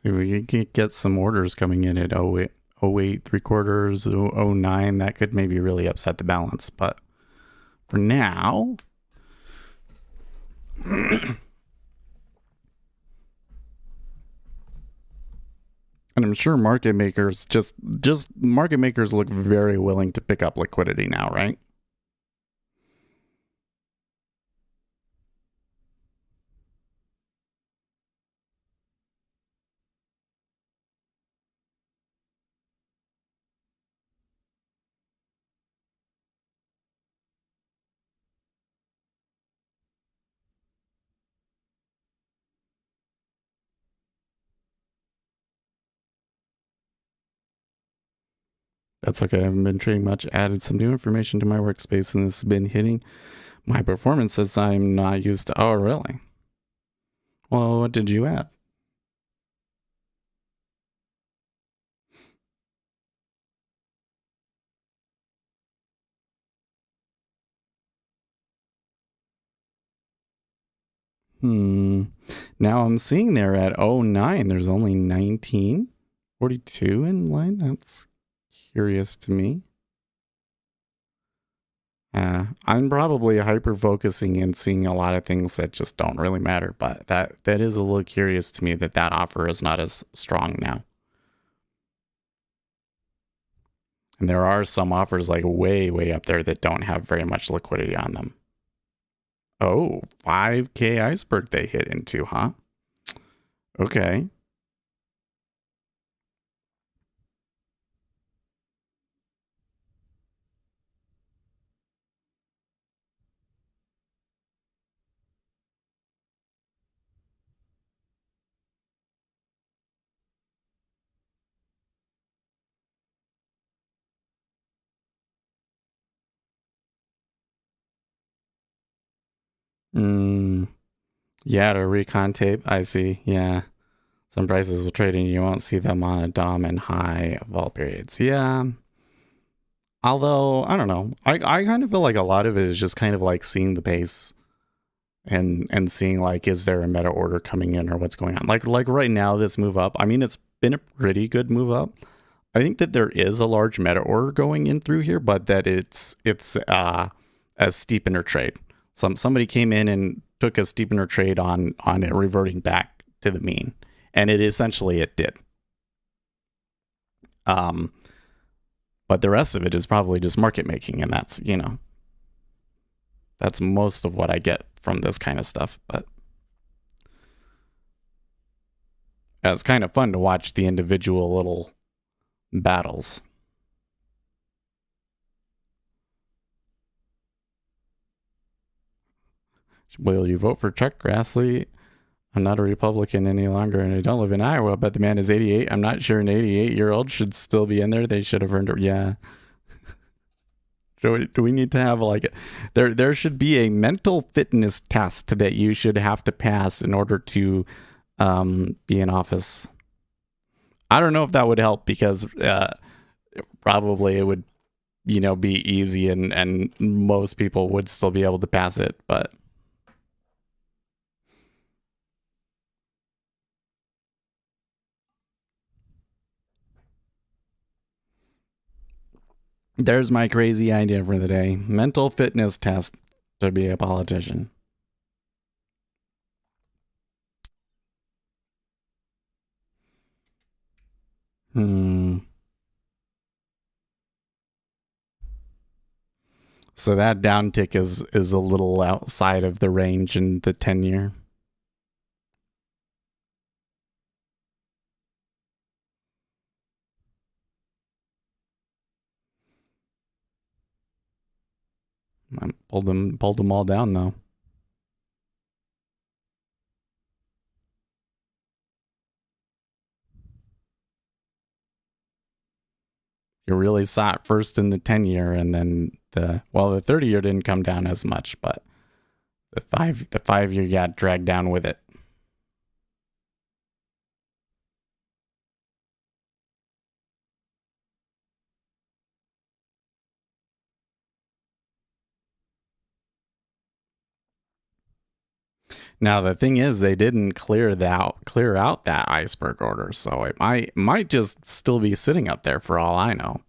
See, we could get some orders coming in at 08, 08 3/4, 09. That could maybe really upset the balance. But for now, and I'm sure market makers just market makers look very willing to pick up liquidity now, right? That's okay. I haven't been trading much. Added some new information to my workspace, and this has been hitting my performance as I'm not used to. Oh, really? Well, what did you add? Now I'm seeing there at 09, there's only 1942 in line. That's curious to me. I'm probably hyper focusing and seeing a lot of things that just don't really matter, but that is a little curious to me that offer is not as strong now. And there are some offers like way up there that don't have very much liquidity on them. Oh, 5K iceberg they hit into, huh? Okay. Yeah, to recon tape. I see. Yeah. Some prices will trade and you won't see them on a DOM and high of all periods. Yeah. Although, I don't know. I kind of feel like a lot of it is just kind of like seeing the pace and seeing like, is there a meta order coming in or what's going on? Like right now, this move up, I mean, it's been a pretty good move up. I think that there is a large meta order going in through here, but that it's a steepener trade. Somebody came in and took a steepener trade on it reverting back to the mean, and it did. But the rest of it is probably just market making, and that's that's most of what I get from this kind of stuff. But it's kind of fun to watch the individual little battles. Will you vote for Chuck Grassley? I'm not a Republican any longer, and I don't live in Iowa, but the man is 88. I'm not sure an 88-year-old should still be in there. They should have earned it. Yeah. Do we need to have like there should be a mental fitness test that you should have to pass in order to be in office. I don't know if that would help because probably it would be easy and most people would still be able to pass it, but there's my crazy idea for the day. Mental fitness test to be a politician. So that downtick is a little outside of the range in the 10-year. I pulled them all down though. You really saw it first in the 10-year, and then the 30-year didn't come down as much, but the 5-year got dragged down with it. Now the thing is, they didn't clear out that iceberg order, so it might just still be sitting up there for all I know.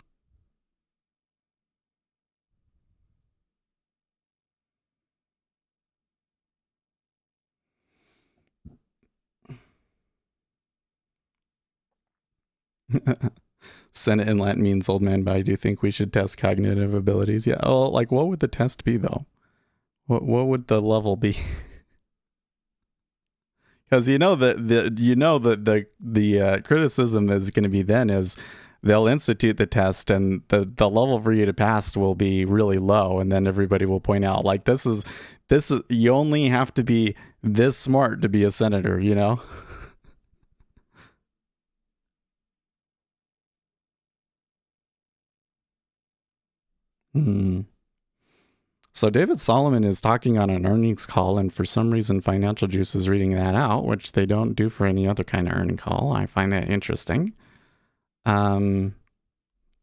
Senate inlet means old man, but I do think we should test cognitive abilities. Yeah. Oh, like what would the test be though? What would the level be? Because the criticism is going to be then is they'll institute the test and the level for you to pass will be really low, and then everybody will point out like this is you only have to be this smart to be a senator, So David Solomon is talking on an earnings call, and for some reason Financial Juice is reading that out, which they don't do for any other kind of earning call. I find that interesting. I don't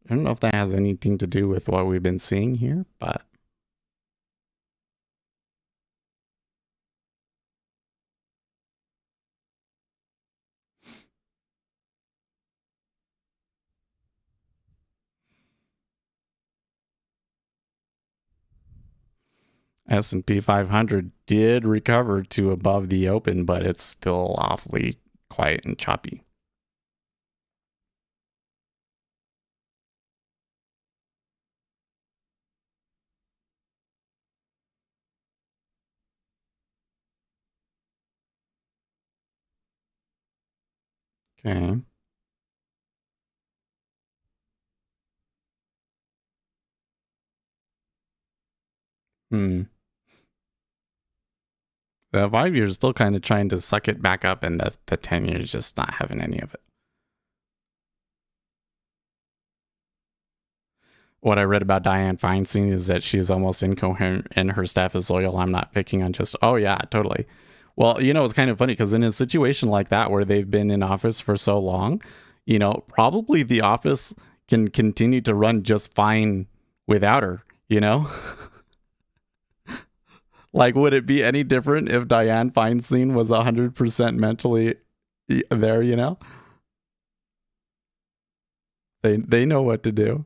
know if that has anything to do with what we've been seeing here, but S&P 500 did recover to above the open, but it's still awfully quiet and choppy. Okay. Hmm. The 5 year is still kind of trying to suck it back up, and the 10 year is just not having any of it. What I read about Dianne Feinstein is that she's almost incoherent and her staff is loyal. I'm not picking on just, oh yeah, totally. Well, you know, it's kind of funny because in a situation like that where they've been in office for so long, you know, probably the office can continue to run just fine without her, you know? Like, would it be any different if Dianne Feinstein was 100% mentally there, you know? They know what to do.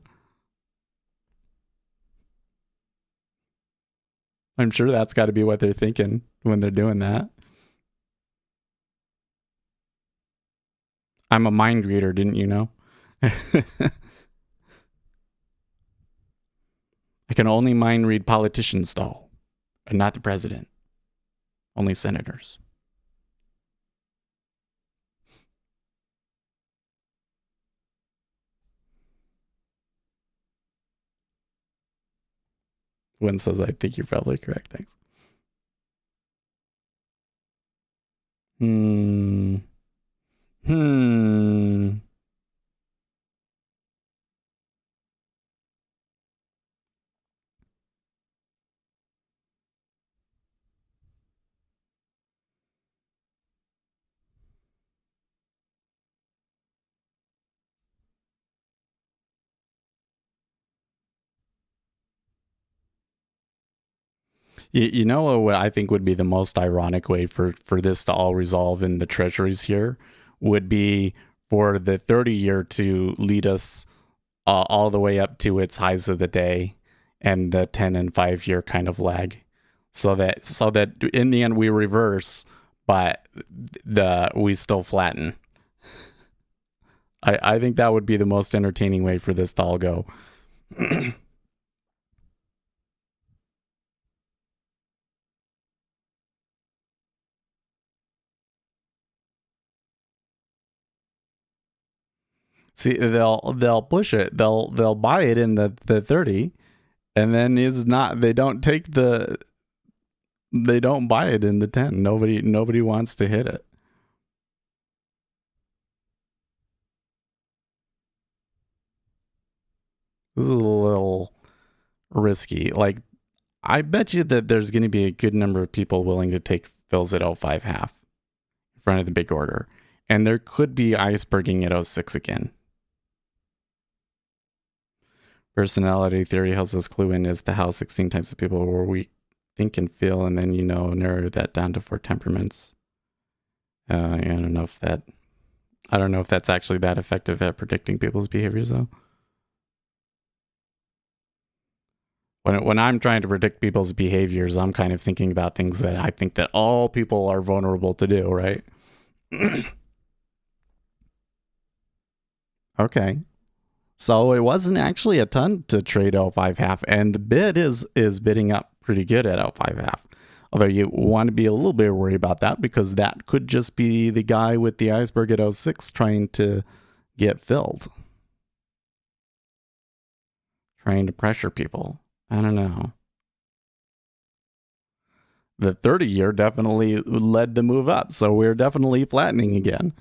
I'm sure that's got to be what they're thinking when they're doing that. I'm a mind reader, didn't you know? I can only mind read politicians, though, and not the president. Only senators. Wynn says, I think you're probably correct. Thanks. Hmm. You know what I think would be the most ironic way for this to all resolve in the treasuries here would be for the 30 year to lead us all the way up to its highs of the day, and the 10 and 5 year kind of lag, so that in the end we reverse, but we still flatten. I think that would be the most entertaining way for this to all go. See, they'll push it. They'll buy it in the 30, and then they don't buy it in the 10. Nobody wants to hit it. This is a little risky. Like, I bet you that there's going to be a good number of people willing to take fills at 05 half in front of the big order, and there could be iceberging at 06 again. Personality theory helps us clue in as to how 16 types of people were we think and feel, and then, you know, narrow that down to 4 temperaments. I don't know if that's actually that effective at predicting people's behaviors, though. When I'm trying to predict people's behaviors, I'm kind of thinking about things that I think that all people are vulnerable to do, right? Okay. So it wasn't actually a ton to trade 05 half, and the bid is bidding up pretty good at 05 half. Although you want to be a little bit worried about that, because that could just be the guy with the iceberg at 06 trying to get filled. Trying to pressure people. I don't know. The 30 year definitely led the move up, so we're definitely flattening again.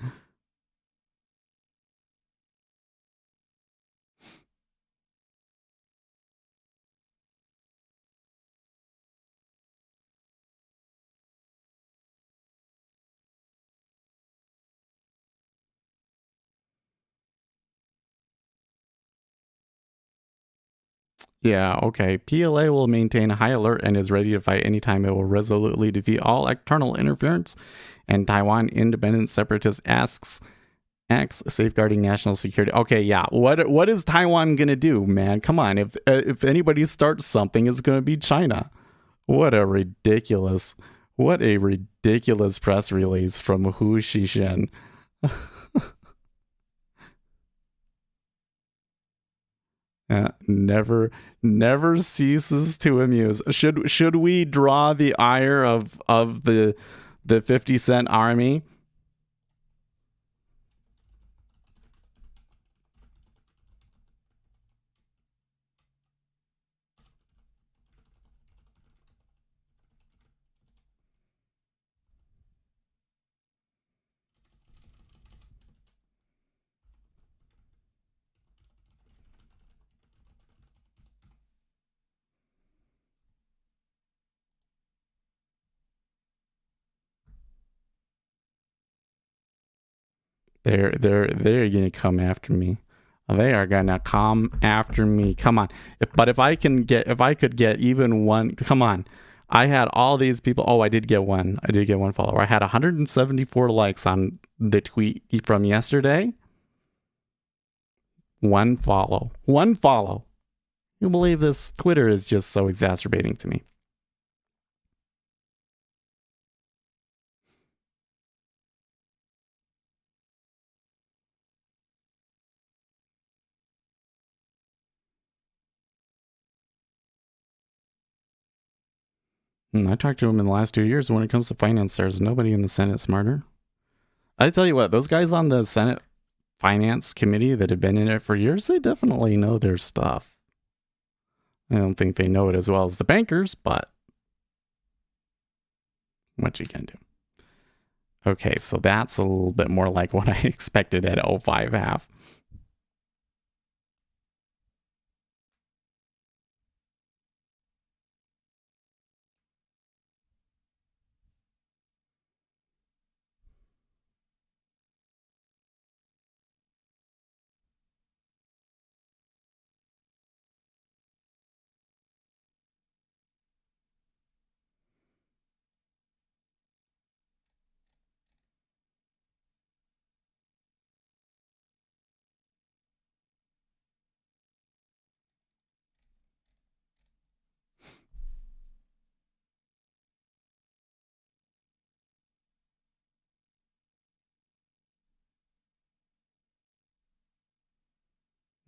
Yeah, okay. PLA will maintain a high alert and is ready to fight anytime. It will resolutely defeat all external interference. And Taiwan independent separatist acts safeguarding national security. Okay, yeah. What is Taiwan gonna do, man? Come on. If anybody starts something, it's gonna be China. What a ridiculous press release from Hu Shixin. Never ceases to amuse. Should we draw the ire of the 50-cent army? They're gonna come after me. They are gonna come after me. Come on. If I could get even one, come on. I had all these people. Oh, I did get one follower. I had 174 likes on the tweet from yesterday. One follow. You believe this? Twitter is just so exacerbating to me. I talked to him in the last 2 years. When it comes to finance, there's nobody in the Senate smarter. I tell you what, those guys on the Senate Finance Committee that have been in it for years, they definitely know their stuff. I don't think they know it as well as the bankers, but what you can do. Okay, so that's a little bit more like what I expected at 05.5.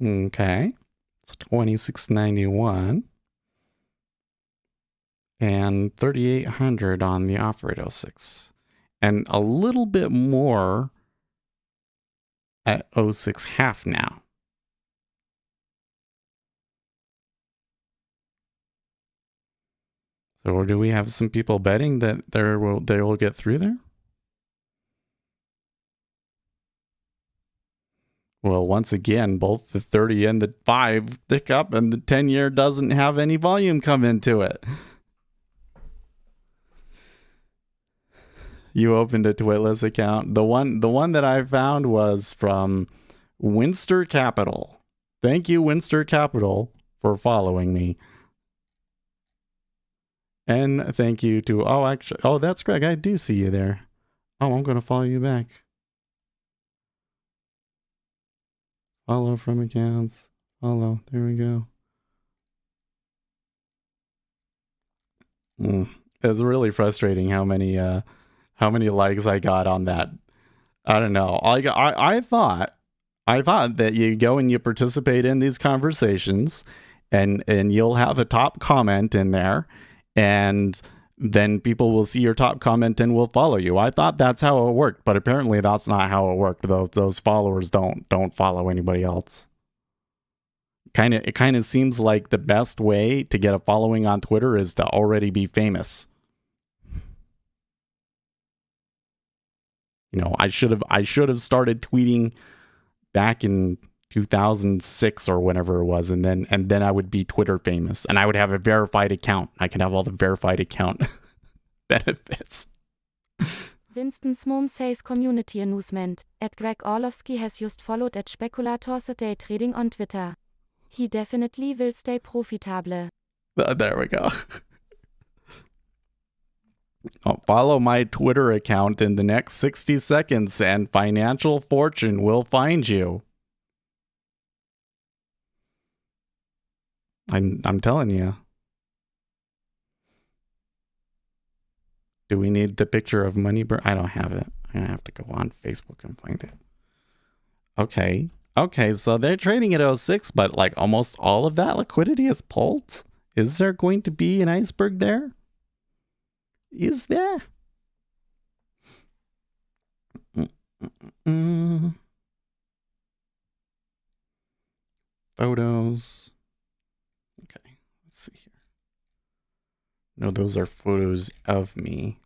Okay, it's 2691 and 3800 on the offer at 06, and a little bit more at 06.5 now. So do we have some people betting that they will get through there? Well, once again, both the 30 and the 5 tick up, and the 10-year doesn't have any volume come into it. You opened a Twitless account. The one that I found was from Winster Capital. Thank you, Winster Capital, for following me. And thank you to, that's Greg. I do see you there. Oh, I'm going to follow you back. Follow from accounts. Follow. There we go. It's really frustrating how many likes I got on that. I don't know. I thought that you go and you participate in these conversations, and you'll have a top comment in there, and then people will see your top comment and will follow you. I thought that's how it worked, but apparently that's not how it worked. Those followers don't follow anybody else. It kind of seems like the best way to get a following on Twitter is to already be famous. You know, I should have started tweeting back in 2006 or whenever it was, and then I would be Twitter famous, and I would have a verified account. I could have all the verified account benefits. Winston's mom says community announcement. Greg Orlovsky has just followed at Speculators Day Trading on Twitter. He definitely will stay profitable. There we go. Follow my Twitter account in the next 60 seconds and financial fortune will find you. I'm telling you. Do we need the picture of Moneyberg? I don't have it. I have to go on Facebook and find it. Okay. Okay, so they're trading at 06, but like almost all of that liquidity is pulled. Is there going to be an iceberg there? Is there? Photos. Okay, let's see here. No, those are photos of me.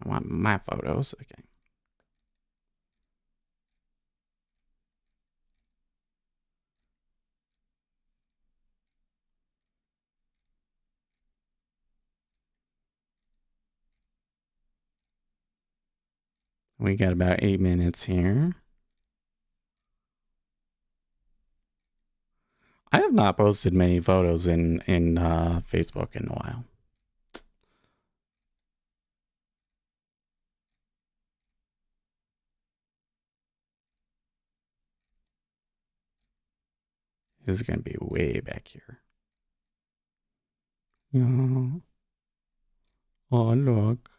I want my photos. Okay. We got about 8 minutes here. I have not posted many photos in Facebook in a while. This is going to be way back here. Oh, look.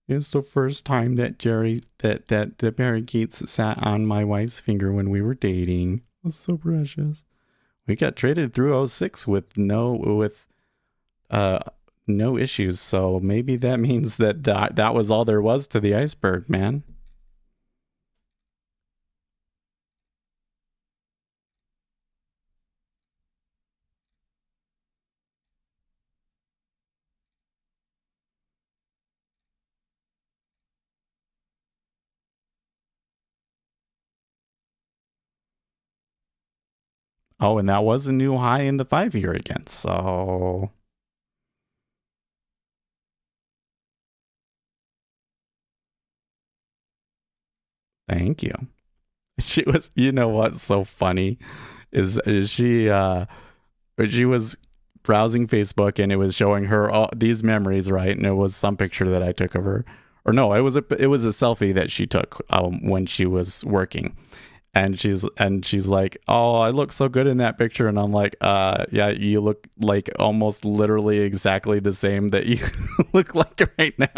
It's the first time that the parakeets sat on my wife's finger when we were dating. It was so precious. We got traded through 06 with no issues, so maybe that means that was all there was to the iceberg, man. Oh, and that was a new high in the 5-year again, so... Thank you. She was, you know what's so funny is she was browsing Facebook and it was showing her all these memories, right? And it was some picture that I took of her, or no, it was a selfie that she took when she was working, and she's like, oh, I look so good in that picture, and I'm like, yeah, you look like almost literally exactly the same that you look like right now.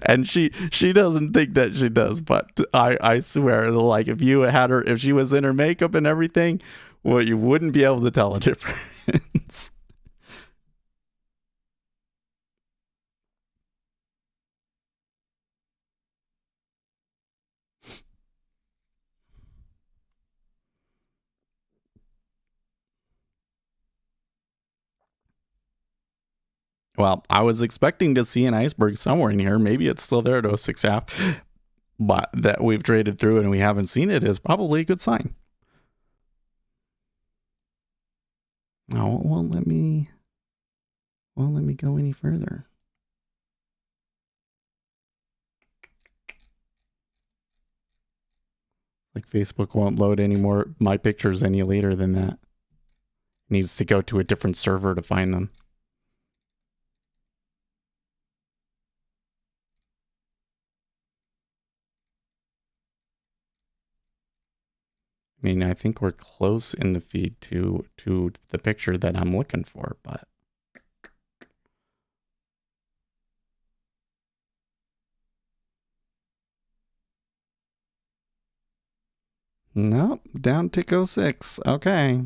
And she doesn't think that she does, but I swear, like if you had her, if she was in her makeup and everything, well, you wouldn't be able to tell a difference. Well, I was expecting to see an iceberg somewhere in here. Maybe it's still there at 06.5, but that we've traded through and we haven't seen it is probably a good sign. No, it won't let me go any further. Like Facebook won't load any more my pictures any later than that. It needs to go to a different server to find them. I mean, I think we're close in the feed to the picture that I'm looking for, but nope, down tick 06. Okay.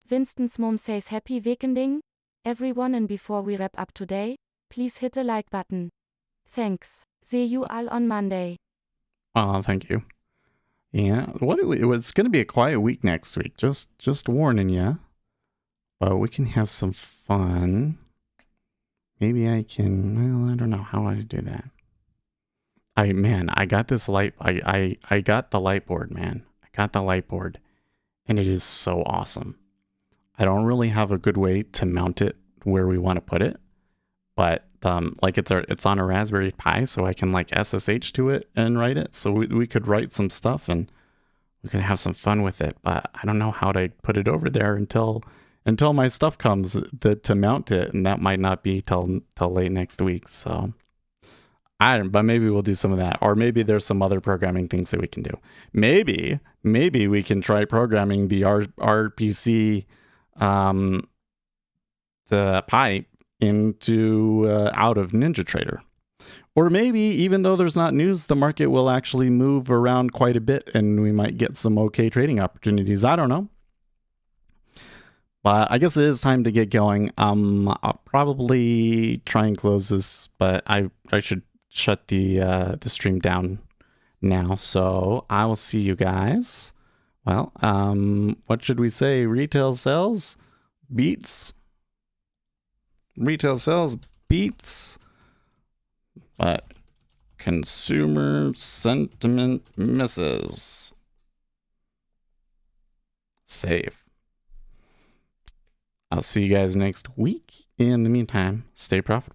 Winston's mom says happy weekending, everyone, and before we wrap up today, please hit the like button. Thanks. See you all on Monday. Oh, thank you. Yeah, it's going to be a quiet week next week. Just warning you. But we can have some fun. Maybe I can. Well, I don't know how I do that. I got this light. I got the light board, man. I got the light board, and it is so awesome. I don't really have a good way to mount it where we want to put it, but like it's on a Raspberry Pi, so I can like SSH to it and write it. So we could write some stuff and we could have some fun with it. But I don't know how to put it over there until my stuff comes to mount it, and that might not be till late next week. So but maybe we'll do some of that, or maybe there's some other programming things that we can do. Maybe we can try programming the RPC, the pipe into out of NinjaTrader. Or maybe even though there's not news, the market will actually move around quite a bit, and we might get some okay trading opportunities. I don't know. But I guess it is time to get going. I'll probably try and close this, but I should shut the stream down now. So I will see you guys. Well, what should we say? Retail sales beats. Retail sales beats, but consumer sentiment misses. Save. I'll see you guys next week. In the meantime, stay profitable.